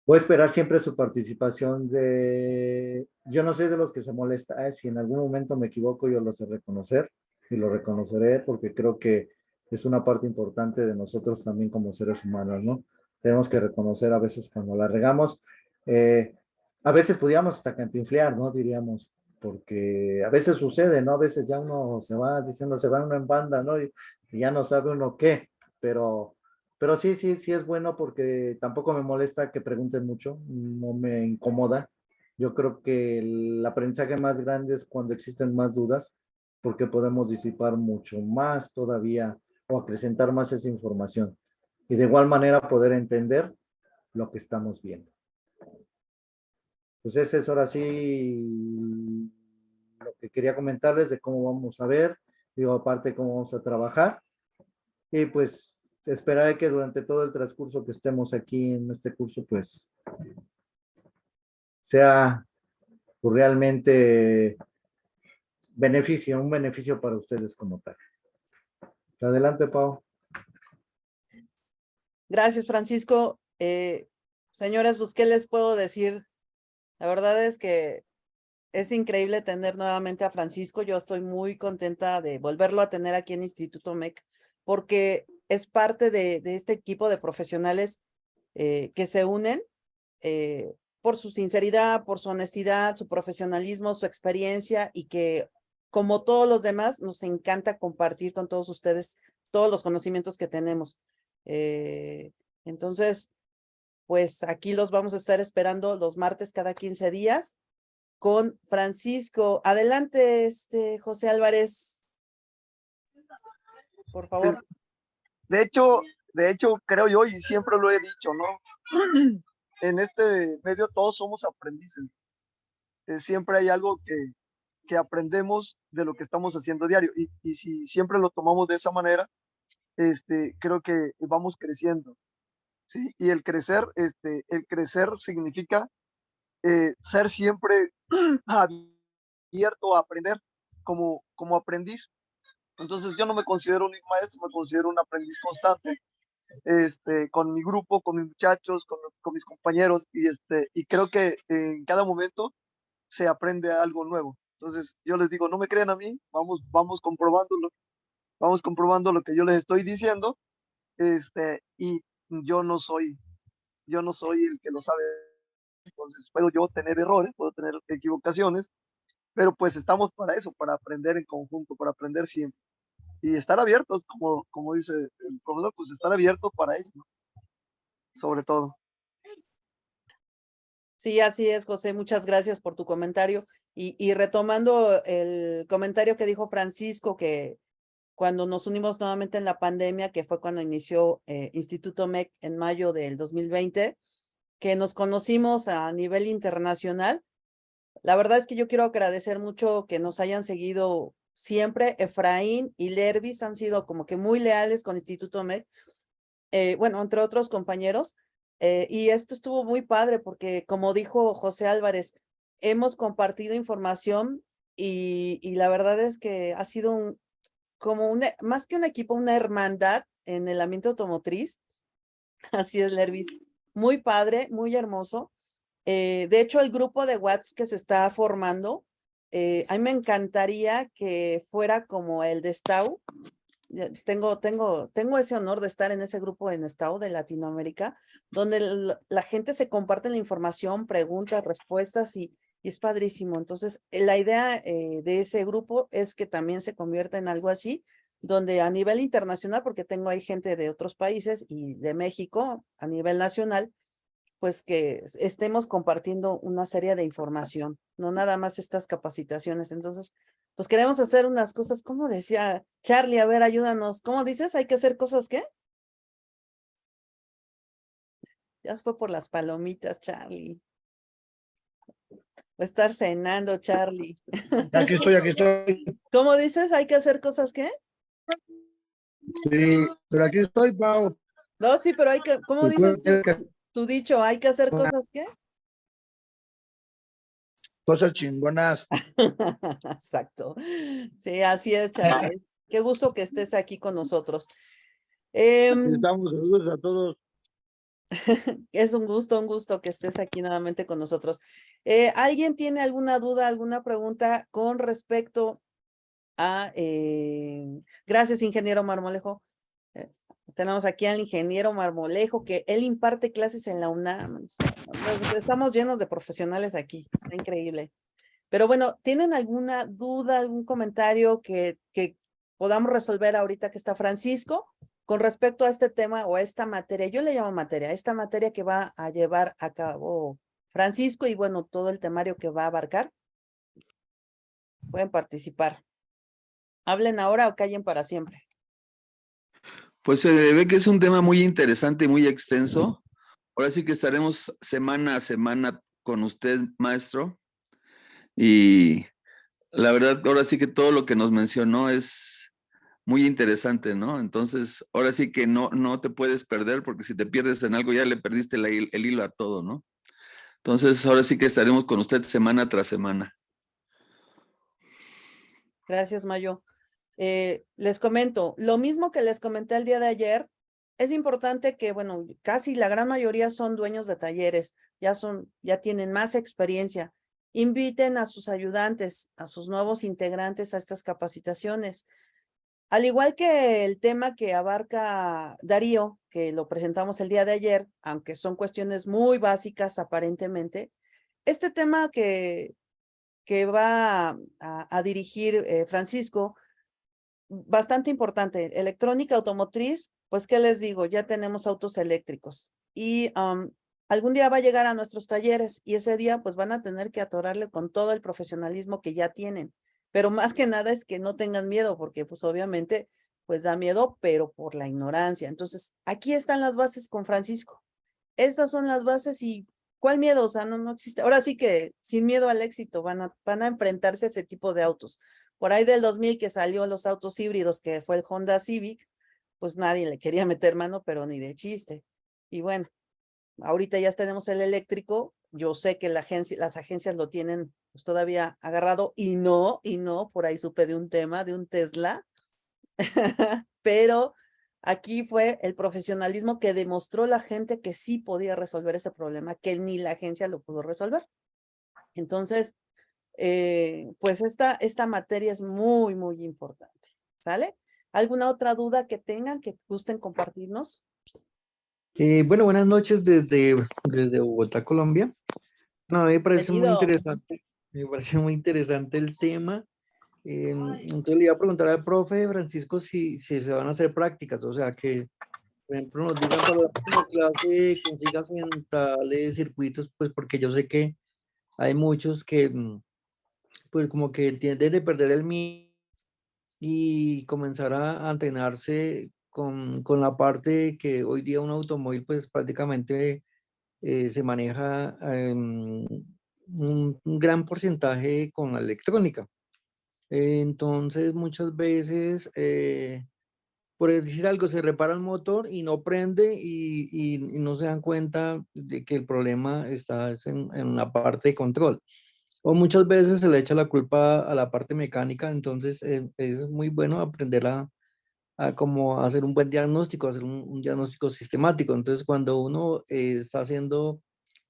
Speaker 2: voy a esperar siempre su participación yo no soy de los que se molesta, si en algún momento me equivoco yo lo sé reconocer y lo reconoceré porque creo que es una parte importante de nosotros también como seres humanos, ¿no? Tenemos que reconocer a veces cuando la regamos, a veces podríamos hasta cantinflear, ¿no? Diríamos, porque a veces sucede, ¿no? A veces ya uno se va diciendo, se va uno en banda, ¿no? Y ya no sabe uno qué, pero sí es bueno porque tampoco me molesta que pregunten mucho, no me incomoda. Yo creo que el aprendizaje más grande es cuando existen más dudas, porque podemos disipar mucho más todavía o acrecentar más esa información. Y de igual manera poder entender lo que estamos viendo. Pues ese es ahora sí lo que quería comentarles de cómo vamos a ver, digo, aparte cómo vamos a trabajar. Y pues esperar que durante todo el transcurso que estemos aquí en este curso, pues sea pues, realmente un beneficio para ustedes como tal. Adelante, Pau.
Speaker 1: Gracias, Francisco. Señores, pues, ¿qué les puedo decir? La verdad es que es increíble tener nuevamente a Francisco. Yo estoy muy contenta de volverlo a tener aquí en Instituto MEC, porque es parte de este equipo de profesionales que se unen por su sinceridad, por su honestidad, su profesionalismo, su experiencia y que, como todos los demás, nos encanta compartir con todos ustedes todos los conocimientos que tenemos. Entonces, pues aquí los vamos a estar esperando los martes cada 15 días con Francisco. Adelante, José Álvarez, por
Speaker 3: Pues,
Speaker 1: favor.
Speaker 3: de hecho, creo yo, y siempre lo he dicho, ¿no? en este medio todos somos aprendices. Siempre hay algo que aprendemos de lo que estamos haciendo diario y si siempre lo tomamos de esa manera, creo que vamos creciendo, ¿sí? Y el crecer significa ser siempre abierto a aprender como aprendiz. Entonces yo no me considero un maestro, me considero un aprendiz constante, con mi grupo, con mis muchachos, con mis compañeros, y creo que en cada momento se aprende algo nuevo. Entonces yo les digo, no me crean a mí, vamos comprobando lo que yo les estoy diciendo, y yo no soy el que lo sabe. Entonces puedo yo tener errores, puedo tener equivocaciones, pero pues estamos para eso, para aprender en conjunto, para aprender siempre. Y estar abiertos, como dice el profesor, pues estar abierto para ello, ¿no? Sobre todo.
Speaker 1: Sí, así es, José. Muchas gracias por tu comentario. Y retomando el comentario que dijo Francisco, que cuando nos unimos nuevamente en la pandemia, que fue cuando inició Instituto MEC en mayo del 2020, que nos conocimos a nivel internacional. La verdad es que yo quiero agradecer mucho que nos hayan seguido siempre. Efraín y Lervis han sido como que muy leales con Instituto MEC, bueno, entre otros compañeros. Y esto estuvo muy padre porque, como dijo José Álvarez, hemos compartido información y la verdad es que ha sido como más que un equipo, una hermandad en el ambiente automotriz. Así es, Lervis. Muy padre, muy hermoso. De hecho, el grupo de WhatsApp que se está formando, a mí me encantaría que fuera como el de Stau. Tengo ese honor de estar en ese grupo en Stau de Latinoamérica, donde la gente se comparte la información, preguntas, respuestas y es padrísimo. Entonces, la idea de ese grupo es que también se convierta en algo así, donde a nivel internacional, porque tengo ahí gente de otros países y de México a nivel nacional, pues que estemos compartiendo una serie de información, no nada más estas capacitaciones. Entonces, pues queremos hacer unas cosas, como decía Charlie, a ver, ayúdanos. ¿Cómo dices? ¿Hay que hacer cosas qué? Ya fue por las palomitas, Charlie. Va a estar cenando, Charlie.
Speaker 4: Aquí estoy, aquí estoy.
Speaker 1: ¿Cómo dices? ¿Hay que hacer cosas qué?
Speaker 4: Sí, pero aquí estoy, Pau.
Speaker 1: No, sí, pero hay que, ¿cómo dices tú?
Speaker 4: Que
Speaker 1: Tu dicho, ¿hay que hacer cosas qué?
Speaker 4: cosas chingonas.
Speaker 1: Exacto. Sí, así es, Charlie. Qué gusto que estés aquí con nosotros.
Speaker 4: Aquí estamos, saludos a todos.
Speaker 1: Es un gusto que estés aquí nuevamente con nosotros. ¿Alguien tiene alguna duda, alguna pregunta con respecto a... gracias, ingeniero Marmolejo. Tenemos aquí al ingeniero Marmolejo, que él imparte clases en la UNAM. Estamos llenos de profesionales aquí, está increíble. Pero bueno, ¿tienen alguna duda, algún comentario que podamos resolver ahorita que está Francisco con respecto a este tema o a esta materia? Yo le llamo materia, esta materia que va a llevar a cabo Francisco y bueno, todo el temario que va a abarcar. Pueden participar. Hablen ahora o callen para siempre.
Speaker 5: Pues se ve que es un tema muy interesante y muy extenso. Ahora sí que estaremos semana a semana con usted, maestro. Y la verdad, ahora sí que todo lo que nos mencionó es muy interesante, ¿no? Entonces, ahora sí que no te puedes perder, porque si te pierdes en algo ya le perdiste el hilo a todo, ¿no? Entonces, ahora sí que estaremos con usted semana tras semana.
Speaker 1: Gracias, Mayo. Les comento, lo mismo que les comenté el día de ayer, es importante que, bueno, casi la gran mayoría son dueños de talleres, ya tienen más experiencia. Inviten a sus ayudantes, a sus nuevos integrantes a estas capacitaciones. Al igual que el tema que abarca Darío, que lo presentamos el día de ayer, aunque son cuestiones muy básicas aparentemente, este tema que va a dirigir Francisco, bastante importante. Electrónica automotriz, pues, ¿qué les digo? Ya tenemos autos eléctricos y algún día va a llegar a nuestros talleres y ese día pues van a tener que atorarle con todo el profesionalismo que ya tienen. Pero más que nada es que no tengan miedo porque pues obviamente pues da miedo, pero por la ignorancia. Entonces, aquí están las bases con Francisco. Estas son las bases y ¿cuál miedo? O sea, no existe. Ahora sí que sin miedo al éxito van a enfrentarse a ese tipo de autos. Por ahí del 2000 que salió los autos híbridos, que fue el Honda Civic, pues nadie le quería meter mano, pero ni de chiste. Y bueno, ahorita ya tenemos el eléctrico. Yo sé que las agencias lo tienen pues, todavía agarrado y no, por ahí supe de un tema, de un Tesla, pero aquí fue el profesionalismo que demostró la gente que sí podía resolver ese problema, que ni la agencia lo pudo resolver. Entonces, pues esta materia es muy, muy importante, ¿sale? ¿Alguna otra duda que tengan que gusten compartirnos?
Speaker 6: Bueno, buenas noches desde Bogotá, Colombia. No, me parece muy
Speaker 1: Bienvenido.
Speaker 6: interesante, me parece muy interesante el tema. Entonces le iba a preguntar al profe Francisco si se van a hacer prácticas, o sea, que, por ejemplo, nos digan para la próxima clase consigas en tales circuitos, pues porque yo sé que hay muchos que, pues como que tienden de perder el miedo y comenzar a entrenarse con la parte que hoy día un automóvil, pues prácticamente se maneja un gran porcentaje con la electrónica. Entonces, muchas veces, por decir algo, se repara el motor y no prende y no se dan cuenta de que el problema está en la parte de control. O muchas veces se le echa la culpa a la parte mecánica, entonces es muy bueno aprender a cómo hacer un buen diagnóstico, hacer un diagnóstico sistemático. Entonces, cuando uno está haciendo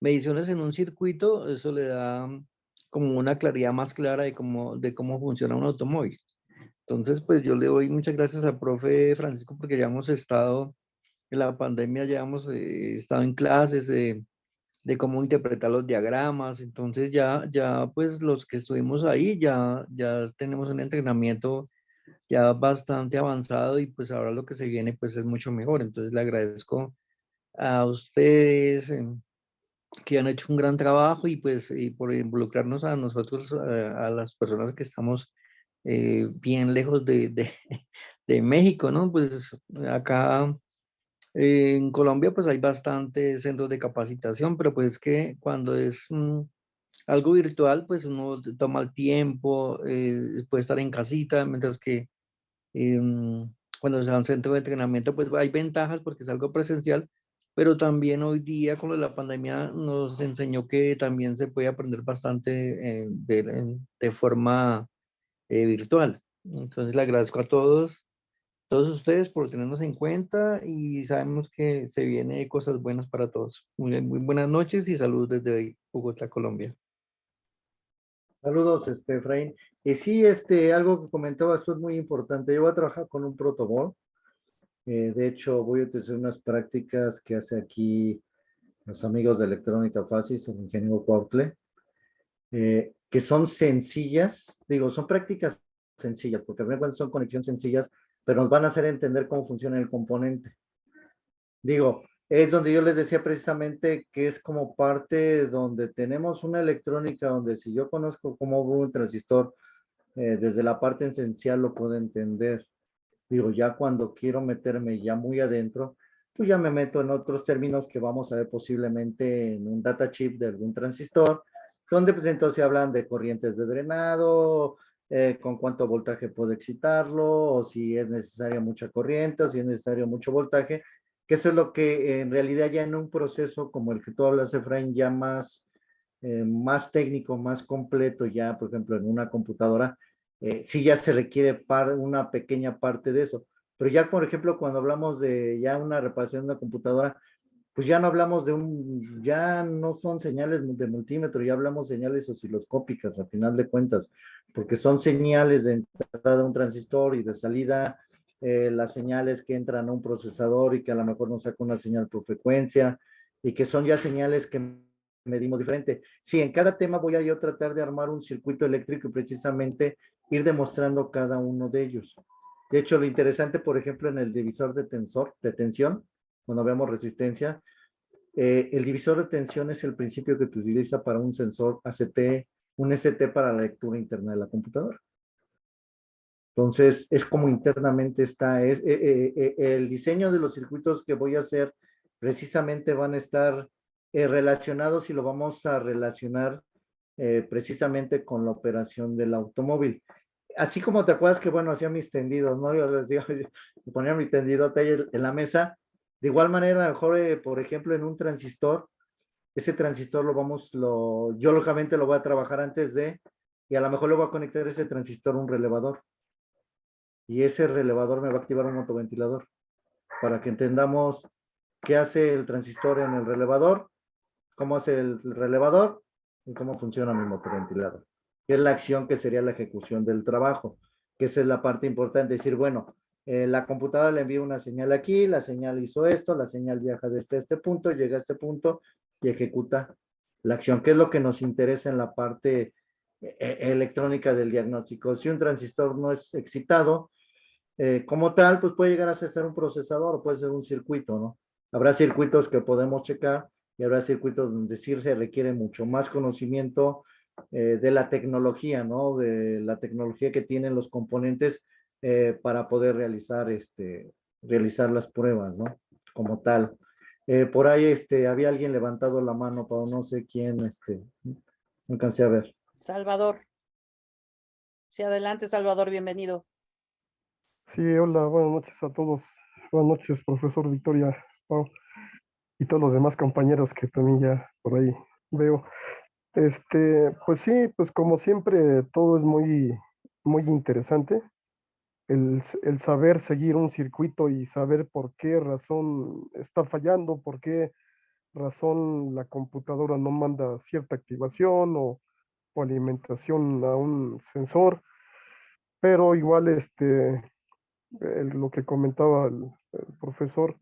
Speaker 6: mediciones en un circuito, eso le da como una claridad más clara de cómo funciona un automóvil. Entonces, pues yo le doy muchas gracias al profe Francisco porque ya hemos estado en la pandemia, ya hemos estado en clases de cómo interpretar los diagramas. Entonces, ya pues los que estuvimos ahí, ya tenemos un entrenamiento ya bastante avanzado y pues ahora lo que se viene pues es mucho mejor. Entonces le agradezco a ustedes que han hecho un gran trabajo y pues y por involucrarnos a nosotros, a las personas que estamos bien lejos de México, ¿no? Pues acá en Colombia pues hay bastantes centros de capacitación, pero pues es que cuando es algo virtual pues uno toma el tiempo, puede estar en casita, mientras que cuando se va a un centro de entrenamiento, pues hay ventajas porque es algo presencial, pero también hoy día con lo de la pandemia nos enseñó que también se puede aprender bastante de forma virtual. Entonces le agradezco a todos ustedes por tenernos en cuenta y sabemos que se viene cosas buenas para todos. Muy buenas noches y saludos desde Bogotá, Colombia.
Speaker 2: Saludos, Efraín. Y sí, algo que comentabas tú es muy importante. Yo voy a trabajar con un protocolo. De hecho, voy a utilizar unas prácticas que hace aquí los amigos de Electrónica Fasis, el ingeniero Cuautle, que son sencillas, digo, son prácticas sencillas, porque a mí son conexiones sencillas, pero nos van a hacer entender cómo funciona el componente. Digo, es donde yo les decía precisamente que es como parte donde tenemos una electrónica, donde si yo conozco cómo un transistor, desde la parte esencial lo puedo entender. Digo, ya cuando quiero meterme ya muy adentro, pues ya me meto en otros términos que vamos a ver posiblemente en un data chip de algún transistor, donde pues entonces hablan de corrientes de drenado, con cuánto voltaje puedo excitarlo, o si es necesaria mucha corriente, o si es necesario mucho voltaje, que eso es lo que en realidad ya en un proceso como el que tú hablas, Efraín, ya más técnico, más completo, ya por ejemplo en una computadora, sí ya se requiere una pequeña parte de eso. Pero ya, por ejemplo, cuando hablamos de ya una reparación de una computadora, pues ya no hablamos ya no son señales de multímetro, ya hablamos señales osciloscópicas a final de cuentas, porque son señales de entrada de un transistor y de salida, las señales que entran a un procesador y que a lo mejor nos saca una señal por frecuencia, y que son ya señales que medimos diferente. Sí, en cada tema voy a yo tratar de armar un circuito eléctrico y precisamente ir demostrando cada uno de ellos. De hecho, lo interesante, por ejemplo, en el divisor de tensión, cuando vemos resistencia, el divisor de tensión es el principio que se utiliza para un sensor ACT, un ST para la lectura interna de la computadora. Entonces, es como internamente está, el diseño de los circuitos que voy a hacer precisamente van a estar relacionados y lo vamos a relacionar precisamente con la operación del automóvil. Así como te acuerdas que, bueno, hacía mis tendidos, ¿no? Yo les digo, yo ponía mi tendidote ahí en la mesa. De igual manera, a lo mejor, por ejemplo, en un transistor, ese transistor yo lógicamente lo voy a trabajar antes y a lo mejor le voy a conectar ese transistor a un relevador. Y ese relevador me va a activar un motoventilador para que entendamos qué hace el transistor en el relevador, cómo hace el relevador y cómo funciona mi motoventilador. Que es la acción que sería la ejecución del trabajo, que esa es la parte importante, decir, bueno, la computadora le envía una señal aquí, la señal hizo esto, la señal viaja desde este punto, llega a este punto y ejecuta la acción, que es lo que nos interesa en la parte electrónica del diagnóstico. Si un transistor no es excitado, como tal, pues puede llegar a ser un procesador o puede ser un circuito, ¿no? Habrá circuitos que podemos checar y habrá circuitos donde sí se requiere mucho más conocimiento de la tecnología, ¿no? De la tecnología que tienen los componentes para poder realizar las pruebas, ¿no? Como tal. Por ahí había alguien levantado la mano, pero no sé quién, no alcancé a ver.
Speaker 1: Salvador. Sí, adelante, Salvador, bienvenido.
Speaker 7: Sí, hola, buenas noches a todos. Buenas noches, profesor Victoria, Pau, y todos los demás compañeros que también ya por ahí veo. Pues sí, pues como siempre, todo es muy interesante. El saber seguir un circuito y saber por qué razón está fallando, por qué razón la computadora no manda cierta activación o alimentación a un sensor, pero igual lo que comentaba el profesor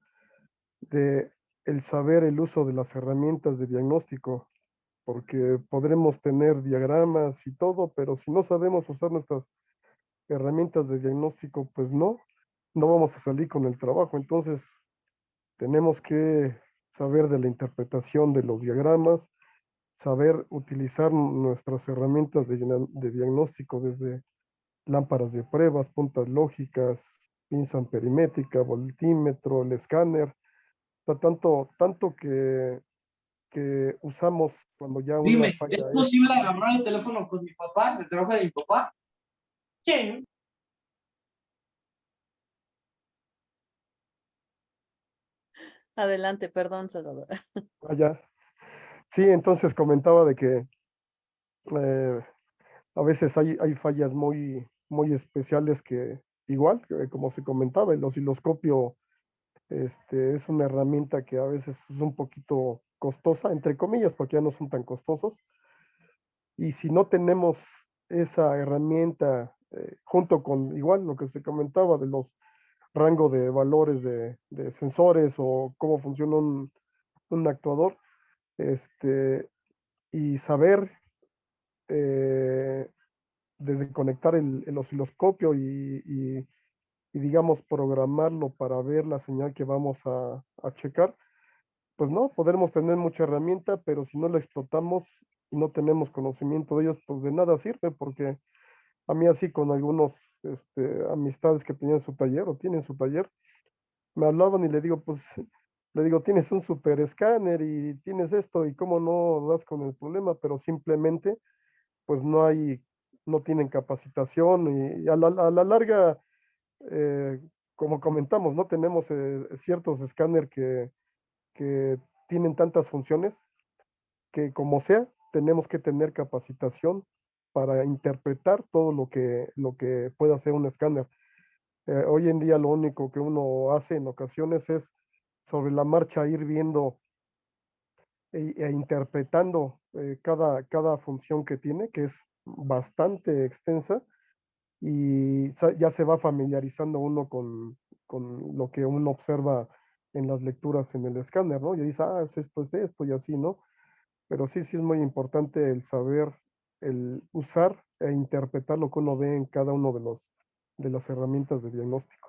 Speaker 7: de el saber el uso de las herramientas de diagnóstico, porque podremos tener diagramas y todo, pero si no sabemos usar nuestras herramientas de diagnóstico, pues no vamos a salir con el trabajo. Entonces, tenemos que saber de la interpretación de los diagramas, saber utilizar nuestras herramientas de diagnóstico desde lámparas de pruebas, puntas lógicas, pinza amperimétrica, voltímetro, el escáner, tanto que usamos cuando ya una
Speaker 8: Dime,
Speaker 7: falla
Speaker 8: ¿es posible agarrar el teléfono con mi papá, el trabajo de mi papá? Sí.
Speaker 1: Adelante, perdón, Salvador.
Speaker 7: allá. Sí, entonces comentaba de que a veces hay fallas muy especiales que igual, como se comentaba, el osciloscopio es una herramienta que a veces es un poquito costosa, entre comillas, porque ya no son tan costosos. Y si no tenemos esa herramienta junto con igual lo que se comentaba de los rangos de valores de sensores o cómo funciona un actuador, y saber desde conectar el osciloscopio y, digamos programarlo para ver la señal que vamos a checar, pues no, podremos tener mucha herramienta, pero si no la explotamos y no tenemos conocimiento de ellos, pues de nada sirve, porque a mí así con algunos amistades que tenían su taller o tienen su taller, me hablaban y le digo, pues, le digo, tienes un super escáner y tienes esto y cómo no das con el problema, pero simplemente, pues no tienen capacitación y a la larga, eh, como comentamos, no tenemos ciertos escáner que tienen tantas funciones que como sea, tenemos que tener capacitación para interpretar todo lo que puede hacer un escáner. Hoy en día lo único que uno hace en ocasiones es sobre la marcha ir viendo e interpretando cada función que tiene, que es bastante extensa, y ya se va familiarizando uno con lo que uno observa en las lecturas en el escáner, ¿no? Y dice, es esto y así, ¿no? Pero sí es muy importante el saber, el usar e interpretar lo que uno ve en cada uno de las herramientas de diagnóstico.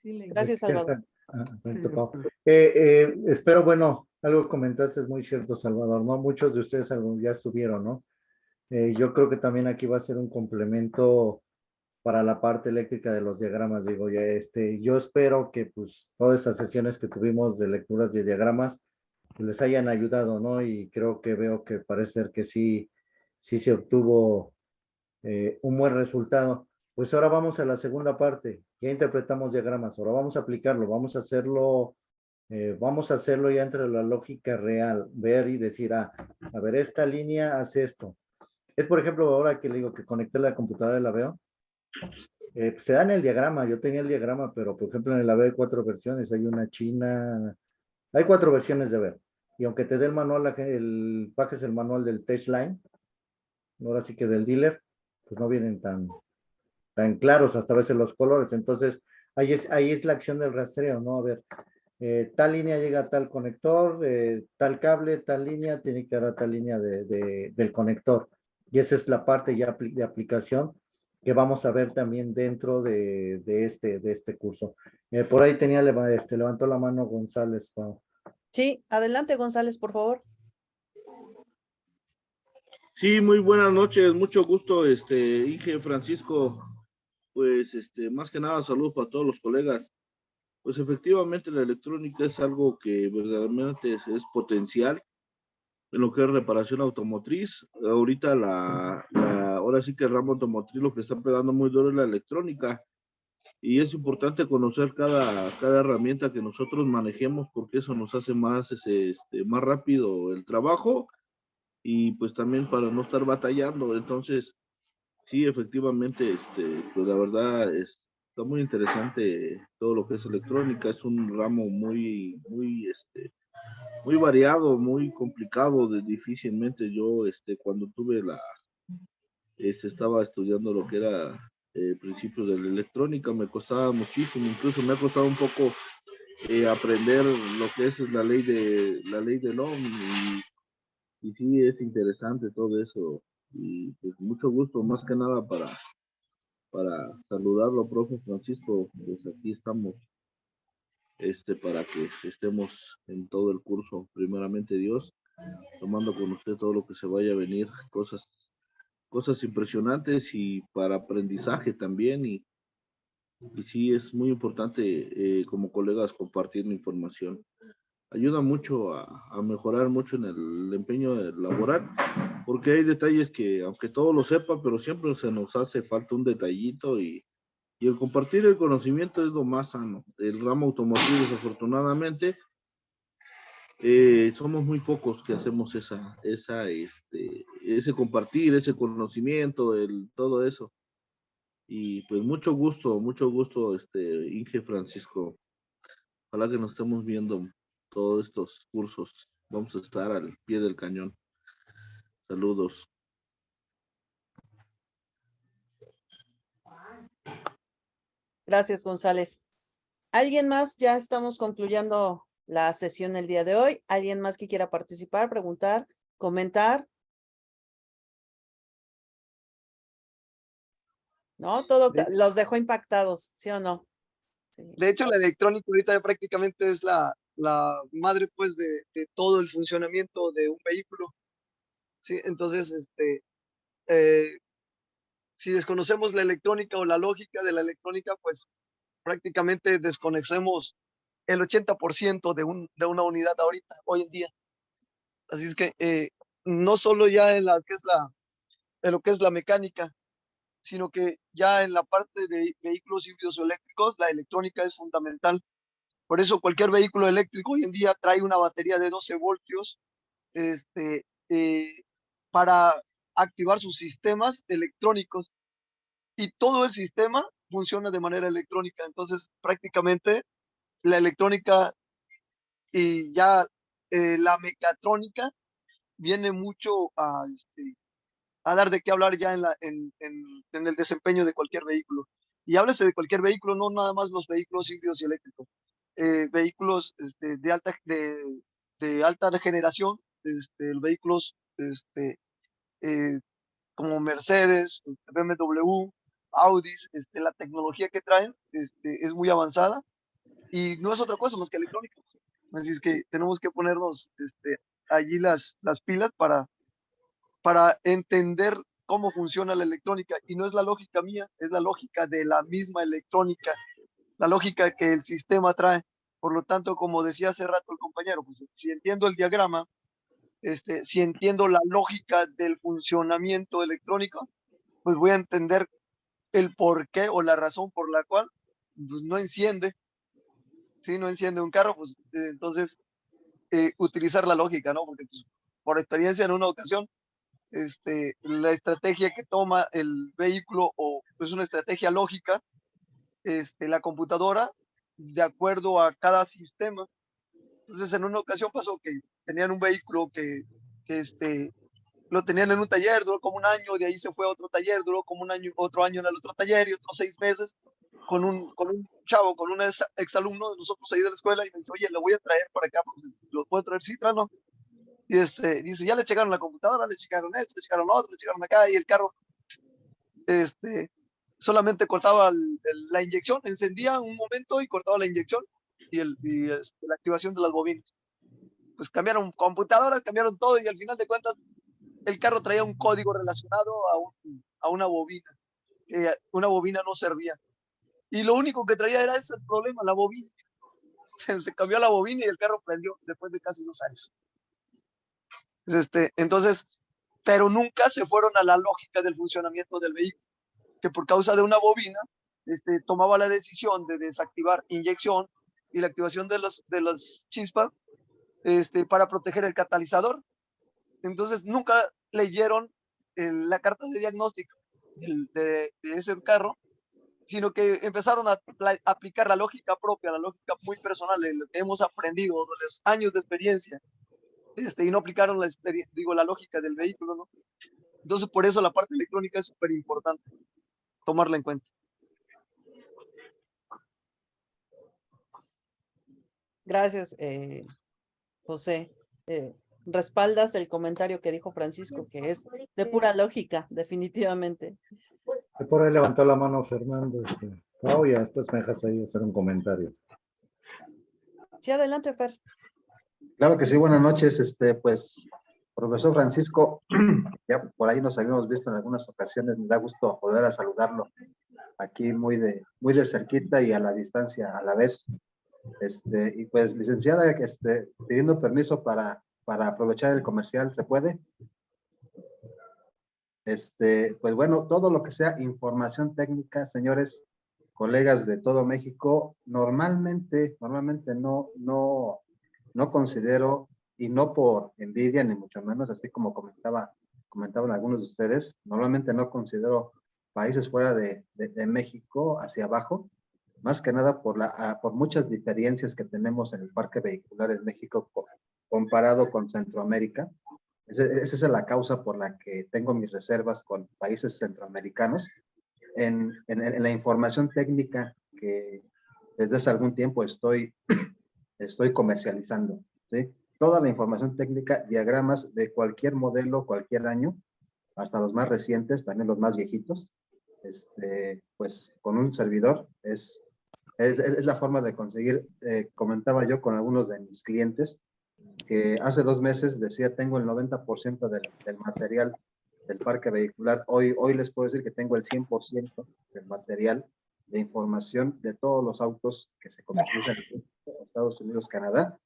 Speaker 1: Gracias, Salvador.
Speaker 2: Espero, bueno, algo comentaste es muy cierto, Salvador, ¿no? Muchos de ustedes ya estuvieron, ¿no? Yo creo que también aquí va a ser un complemento para la parte eléctrica de los diagramas. Digo, ya yo espero que pues todas esas sesiones que tuvimos de lecturas de diagramas pues, les hayan ayudado, ¿no? Y creo que veo que parece ser que sí, sí se obtuvo un buen resultado. Pues ahora vamos a la segunda parte. Ya interpretamos diagramas, ahora vamos a aplicarlo, vamos a hacerlo ya entre la lógica real, ver y decir, a ver, esta línea hace esto. Es, por ejemplo, ahora que le digo que conecté la computadora y la veo, pues te dan el diagrama, yo tenía el diagrama, pero por ejemplo en el AVE hay 4 versiones, hay una china, hay 4 versiones de ver. Y aunque te dé el manual, bajes el manual del Touchline, ahora sí que del dealer, pues no vienen tan claros hasta a veces los colores. Entonces, ahí es la acción del rastreo, ¿no? A ver, tal línea llega a tal conector, tal cable, tal línea, tiene que dar a tal línea del conector. Y esa es la parte ya de aplicación que vamos a ver también dentro de este curso. Por ahí levantó la mano González, Pau.
Speaker 1: Sí, adelante, González, por favor.
Speaker 9: Sí, muy buenas noches, mucho gusto, Inge Francisco, pues, más que nada, saludos para todos los colegas. Pues efectivamente la electrónica es algo que verdaderamente es potencial en lo que es reparación automotriz. Ahorita ahora sí que el ramo automotriz lo que está pegando muy duro es la electrónica y es importante conocer cada herramienta que nosotros manejemos porque eso nos hace más rápido el trabajo y pues también para no estar batallando. Entonces, sí, efectivamente, pues la verdad está muy interesante todo lo que es electrónica. Es un ramo muy variado, muy complicado. Difícilmente yo, cuando estaba estudiando lo que era principios de la electrónica, me costaba muchísimo. Incluso me ha costado un poco aprender lo que es la ley de Ohm y sí es interesante todo eso. Y pues mucho gusto, más que nada para saludarlo, profe Francisco, pues aquí estamos, para que estemos en todo el curso, primeramente Dios, tomando con usted todo lo que se vaya a venir, cosas impresionantes y para aprendizaje también, y sí es muy importante como colegas compartir la información. Ayuda mucho a mejorar mucho en el empeño laboral, porque hay detalles que, aunque todo lo sepa, pero siempre se nos hace falta un detallito y el compartir el conocimiento es lo más sano. El ramo automotriz, desafortunadamente, somos muy pocos que hacemos ese compartir, ese conocimiento, todo eso. Y pues mucho gusto, Inge Francisco. Ojalá que nos estemos viendo todos estos cursos. Vamos a estar al pie del cañón. Saludos.
Speaker 1: Gracias, González. ¿Alguien más? Ya estamos concluyendo la sesión el día de hoy. ¿Alguien más que quiera participar, preguntar, comentar? ¿No? Los dejó impactados, ¿sí o no? Sí.
Speaker 3: De hecho, la electrónica ahorita ya prácticamente es la madre, pues, de todo el funcionamiento de un vehículo. Sí, entonces, si desconocemos la electrónica o la lógica de la electrónica, pues prácticamente desconocemos el 80% de una unidad ahorita, hoy en día. Así es que no solo ya en lo que es la mecánica, sino que ya en la parte de vehículos híbridos o eléctricos, la electrónica es fundamental. Por eso cualquier vehículo eléctrico hoy en día trae una batería de 12 voltios para activar sus sistemas electrónicos y todo el sistema funciona de manera electrónica. Entonces, prácticamente la electrónica y ya la mecatrónica viene mucho a dar de qué hablar ya en el desempeño de cualquier vehículo. Y háblese de cualquier vehículo, no nada más los vehículos híbridos y eléctricos. Vehículos de alta generación, vehículos como Mercedes, BMW, Audi, la tecnología que traen es muy avanzada y no es otra cosa más que electrónica. Así es que tenemos que ponernos allí las pilas para entender cómo funciona la electrónica, y no es la lógica mía, es la lógica de la misma electrónica, la lógica que el sistema trae. Por lo tanto, como decía hace rato el compañero, pues si entiendo el diagrama, si entiendo la lógica del funcionamiento electrónico, pues voy a entender el por qué o la razón por la cual pues, no enciende, ¿sí? No enciende un carro, pues entonces utilizar la lógica, ¿no? Porque pues, por experiencia en una ocasión, la estrategia que toma el vehículo o es una estrategia lógica, la computadora, de acuerdo a cada sistema. Entonces, en una ocasión pasó que tenían un vehículo que lo tenían en un taller, duró como un año, de ahí se fue a otro taller, duró como un año, otro año en el otro taller y otros 6 meses con un chavo, con un exalumno de nosotros ahí de la escuela, y me dice, oye, lo voy a traer para acá, ¿lo puedo traer? Sí, tráelo. Y dice, ya le checaron la computadora, le checaron esto, le checaron lo otro, le checaron acá, y el carro, solamente cortaba la inyección, encendía un momento y cortaba la inyección y la activación de las bobinas. Pues cambiaron computadoras, cambiaron todo, y al final de cuentas el carro traía un código relacionado a una bobina. Una bobina no servía. Y lo único que traía era ese problema, la bobina. Se cambió la bobina y el carro prendió después de casi 2 años. Entonces, pero nunca se fueron a la lógica del funcionamiento del vehículo, que por causa de una bobina, tomaba la decisión de desactivar inyección y la activación de las chispas, para proteger el catalizador. Entonces, nunca leyeron la carta de diagnóstico de ese carro, sino que empezaron a aplicar la lógica propia, la lógica muy personal, lo que hemos aprendido, los años de experiencia, y no aplicaron la lógica del vehículo, ¿no? Entonces, por eso la parte electrónica es súper importante tomarla en cuenta.
Speaker 1: Gracias, José. Respaldas el comentario que dijo Francisco, que es de pura lógica, definitivamente.
Speaker 2: Por ahí levantó la mano Fernando. No, ya después me dejas ahí hacer un comentario.
Speaker 1: Sí, adelante, Fer.
Speaker 10: Claro que sí, buenas noches, pues, profesor Francisco, ya por ahí nos habíamos visto en algunas ocasiones, me da gusto volver a saludarlo aquí muy de cerquita y a la distancia a la vez. Y pues, licenciada, pidiendo permiso para aprovechar el comercial, ¿se puede? Pues bueno, todo lo que sea información técnica, señores, colegas de todo México, normalmente no considero, y no por envidia, ni mucho menos, así como comentaban algunos de ustedes, normalmente no considero países fuera de México hacia abajo, más que nada por muchas diferencias que tenemos en el parque vehicular en México comparado con Centroamérica. Esa es la causa por la que tengo mis reservas con países centroamericanos en la información técnica que desde hace algún tiempo estoy comercializando, ¿sí? Toda la información técnica, diagramas de cualquier modelo, cualquier año, hasta los más recientes, también los más viejitos, pues con un servidor es la forma de conseguir. Comentaba yo con algunos de mis clientes que hace 2 meses decía, tengo el 90% del material del parque vehicular. Hoy les puedo decir que tengo el 100% del material de información de todos los autos que se comercializan en Estados Unidos, Canadá.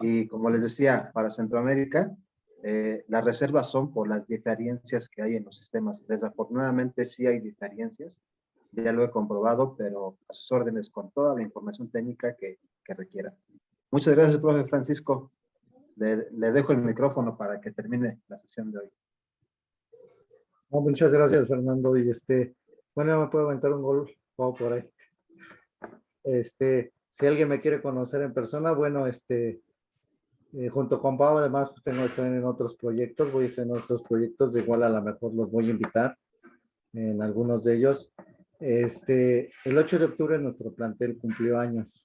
Speaker 10: Y como les decía, para Centroamérica, las reservas son por las diferencias que hay en los sistemas. Desafortunadamente sí hay diferencias, ya lo he comprobado, pero a sus órdenes con toda la información técnica que requiera. Muchas gracias, profe Francisco. Le dejo el micrófono para que termine la sesión de hoy.
Speaker 2: No, muchas gracias, Fernando. Y bueno, me puedo aventar un gol por ahí. Si alguien me quiere conocer en persona, bueno, junto con Pau, además, estoy en otros proyectos, voy a estar en otros proyectos, de igual a lo mejor los voy a invitar en algunos de ellos. El 8 de octubre nuestro plantel cumplió años.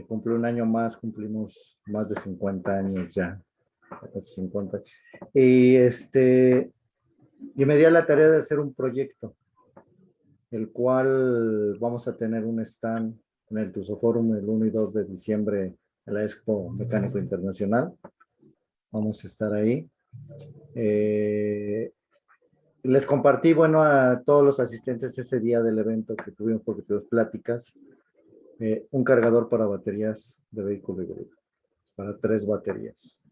Speaker 2: Cumplió un año más, cumplimos más de 50 años ya. Casi 50. Y me di a la tarea de hacer un proyecto, el cual vamos a tener un stand en el Tusoforum el 1 y 2 de diciembre en la Expo Mecánico Internacional. Vamos a estar ahí. Les compartí, bueno, a todos los asistentes ese día del evento que tuvimos, porque tuvimos pláticas, un cargador para baterías de vehículo híbrido, para 3 baterías.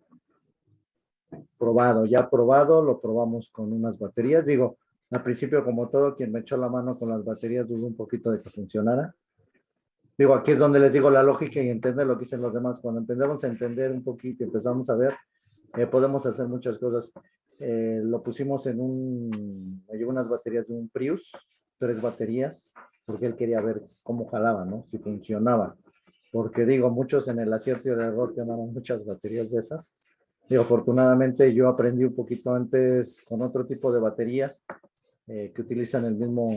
Speaker 2: Probado, ya probado, lo probamos con unas baterías. Digo, al principio, como todo, quien me echó la mano con las baterías dudó un poquito de que funcionara. Digo, aquí es donde les digo la lógica y entender lo que dicen los demás. Cuando empezamos a entender un poquito y empezamos a ver, podemos hacer muchas cosas. Lo pusimos me llevo unas baterías de un Prius, 3 baterías, porque él quería ver cómo jalaba, ¿no? Si funcionaba. Porque digo, muchos en el acierto y el error quemaron muchas baterías de esas. Digo, afortunadamente yo aprendí un poquito antes con otro tipo de baterías que utilizan el mismo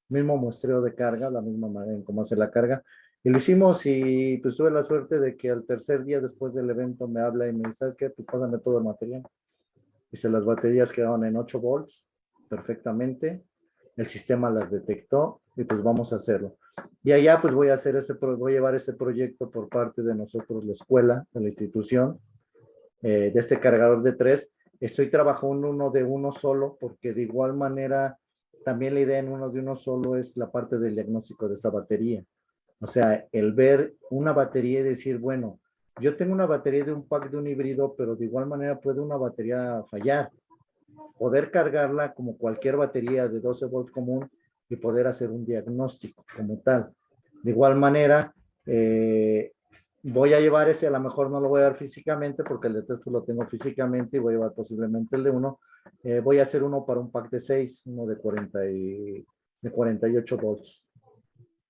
Speaker 2: muestreo de carga, la misma manera en cómo hace la carga. Y lo hicimos y pues tuve la suerte de que al tercer día después del evento me habla y me dice, ¿sabes qué? Pues pásame todo el material. Dice, las baterías quedaron en 8 volts perfectamente, el sistema las detectó y pues vamos a hacerlo. Y allá pues voy a llevar ese proyecto por parte de nosotros, la escuela, de la institución, de este cargador de 3. Estoy trabajando uno de uno solo porque de igual manera también la idea en uno de uno solo es la parte del diagnóstico de esa batería. O sea, el ver una batería y decir, bueno, yo tengo una batería de un pack de un híbrido, pero de igual manera puede una batería fallar. Poder cargarla como cualquier batería de 12 volts común y poder hacer un diagnóstico como tal. De igual manera, voy a llevar ese, a lo mejor no lo voy a dar físicamente porque el de 3 pues lo tengo físicamente y voy a llevar posiblemente el de 1. Voy a hacer uno para un pack de 6, uno de 48 volts.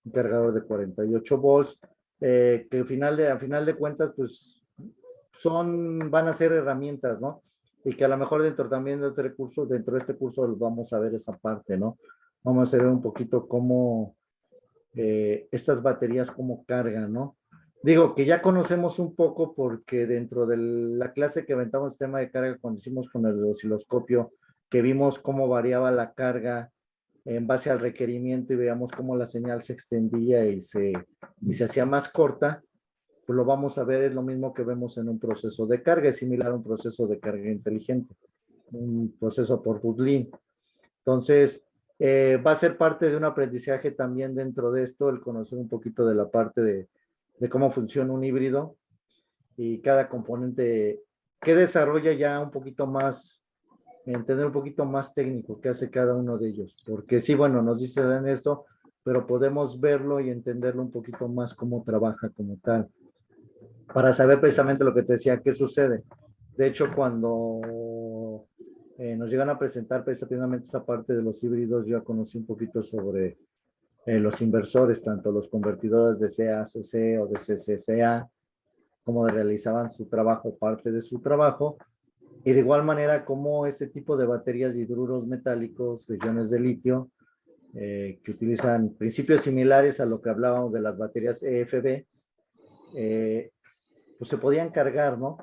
Speaker 2: Un cargador de 48 volts, que al final de cuentas, pues, van a ser herramientas, ¿no? Y que a lo mejor dentro también de dentro de este curso vamos a ver esa parte, ¿no? Vamos a ver un poquito cómo estas baterías, cómo cargan, ¿no? Digo que ya conocemos un poco porque dentro de la clase que aventamos el tema de carga, cuando hicimos con el osciloscopio, que vimos cómo variaba la carga en base al requerimiento y veamos cómo la señal se extendía y se hacía más corta, pues lo vamos a ver, es lo mismo que vemos en un proceso de carga, es similar a un proceso de carga inteligente, un proceso por Butlin. Entonces, va a ser parte de un aprendizaje también dentro de esto, el conocer un poquito de la parte de cómo funciona un híbrido y cada componente que desarrolla ya un poquito más, entender un poquito más técnico qué hace cada uno de ellos. Porque sí, bueno, nos dicen esto, pero podemos verlo y entenderlo un poquito más cómo trabaja como tal. Para saber precisamente lo que te decía, qué sucede. De hecho, cuando nos llegan a presentar precisamente esa parte de los híbridos, yo ya conocí un poquito sobre los inversores, tanto los convertidores de CACC o de CCCA, cómo realizaban su trabajo, parte de su trabajo, y de igual manera como ese tipo de baterías de hidruros metálicos, de iones de litio, que utilizan principios similares a lo que hablábamos de las baterías EFB, pues se podían cargar, ¿no?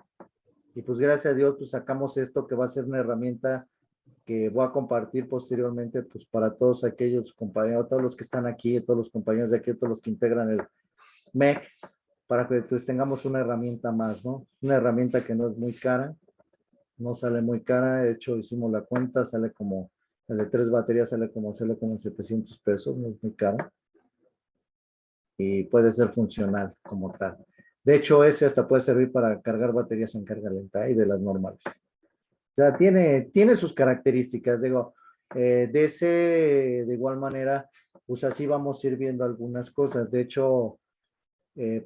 Speaker 2: Y pues gracias a Dios, pues sacamos esto que va a ser una herramienta que voy a compartir posteriormente, pues para todos aquellos compañeros, todos los que están aquí, todos los compañeros de aquí, todos los que integran el MEC, para que pues tengamos una herramienta más, ¿no? Una herramienta que no es muy cara, no sale muy cara, de hecho hicimos la cuenta, sale como, el de 3 baterías sale como 700 pesos, no es muy caro. Y puede ser funcional como tal. De hecho, ese hasta puede servir para cargar baterías en carga lenta y de las normales. O sea, tiene sus características, digo, de igual manera, pues así vamos a ir viendo algunas cosas. De hecho,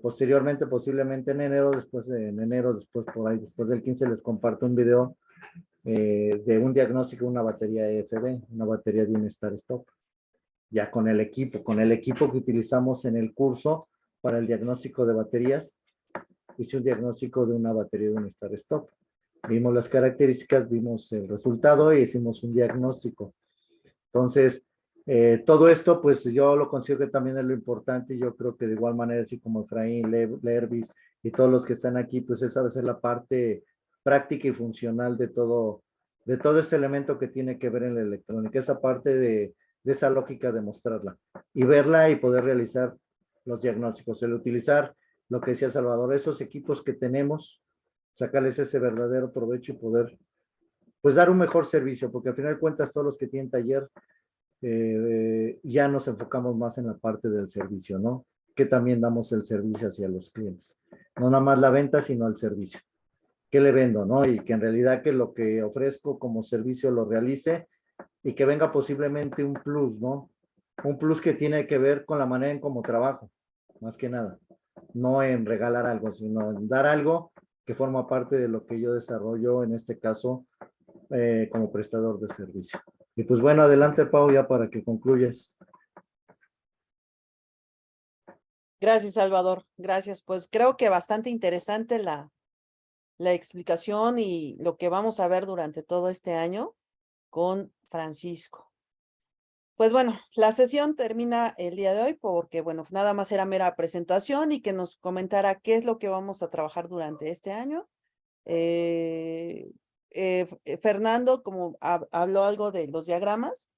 Speaker 2: posteriormente, posiblemente en enero, después por ahí, después del 15, les comparto un video de un diagnóstico de una batería EFB, una batería de un start-stop. Ya con el equipo que utilizamos en el curso para el diagnóstico de baterías, hice un diagnóstico de una batería de un start-stop. Vimos las características, vimos el resultado y hicimos un diagnóstico. Entonces, todo esto, pues yo lo considero que también es lo importante y yo creo que de igual manera, así como Efraín, Lervis y todos los que están aquí, pues esa va a ser la parte práctica y funcional de todo este elemento que tiene que ver en la electrónica, esa parte de esa lógica de mostrarla y verla y poder realizar los diagnósticos, el utilizar lo que decía Salvador, esos equipos que tenemos, sacarles ese verdadero provecho y poder pues dar un mejor servicio, porque al final de cuentas todos los que tienen taller ya nos enfocamos más en la parte del servicio, ¿no? Que también damos el servicio hacia los clientes. No nada más la venta, sino el servicio. ¿Qué le vendo, no? Y que en realidad que lo que ofrezco como servicio lo realice y que venga posiblemente un plus, ¿no? Un plus que tiene que ver con la manera en cómo trabajo, más que nada. No en regalar algo, sino en dar algo que forma parte de lo que yo desarrollo, en este caso, como prestador de servicio. Y pues bueno, adelante, Pau, ya para que concluyas.
Speaker 1: Gracias, Salvador. Gracias. Pues creo que bastante interesante la explicación y lo que vamos a ver durante todo este año con Francisco. Pues bueno, la sesión termina el día de hoy porque, bueno, nada más era mera presentación y que nos comentara qué es lo que vamos a trabajar durante este año. Fernando, como habló algo de los diagramas,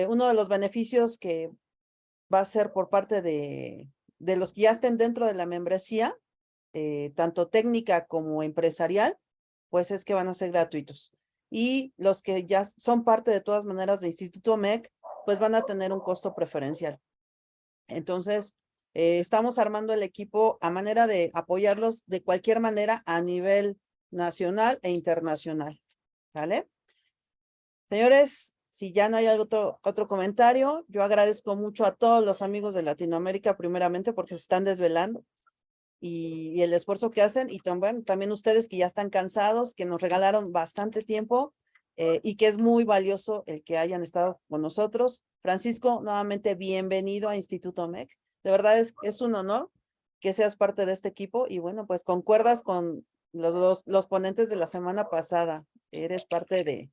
Speaker 1: uno de los beneficios que va a ser por parte de los que ya estén dentro de la membresía, tanto técnica como empresarial, pues es que van a ser gratuitos. Y los que ya son parte de todas maneras de Instituto MEC, pues van a tener un costo preferencial. Entonces, estamos armando el equipo a manera de apoyarlos de cualquier manera a nivel nacional e internacional. ¿Sale? Señores, si ya no hay otro comentario, yo agradezco mucho a todos los amigos de Latinoamérica, primeramente, porque se están desvelando y el esfuerzo que hacen, y también ustedes que ya están cansados, que nos regalaron bastante tiempo y que es muy valioso el que hayan estado con nosotros. Francisco, nuevamente bienvenido a Instituto MEC. De verdad es un honor que seas parte de este equipo y bueno, pues concuerdas con los ponentes de la semana pasada. Eres parte de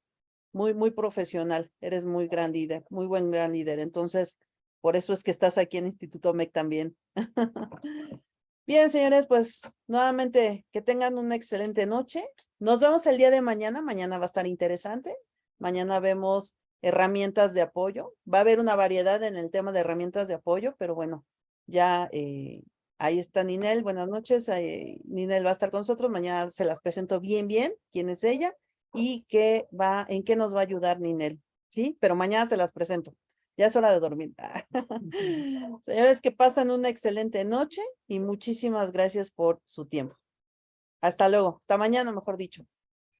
Speaker 1: muy profesional, eres muy gran líder, muy buen gran líder. Entonces, por eso es que estás aquí en Instituto MEC también. Bien, señores, pues nuevamente que tengan una excelente noche. Nos vemos el día de mañana. Mañana va a estar interesante. Mañana vemos herramientas de apoyo. Va a haber una variedad en el tema de herramientas de apoyo, pero bueno, ya ahí está Ninel. Buenas noches. Ninel va a estar con nosotros. Mañana se las presento bien, quién es ella y en qué nos va a ayudar Ninel. ¿Sí? Pero mañana se las presento. Ya es hora de dormir. Señores, que pasen una excelente noche y muchísimas gracias por su tiempo. Hasta luego. Hasta mañana, mejor dicho.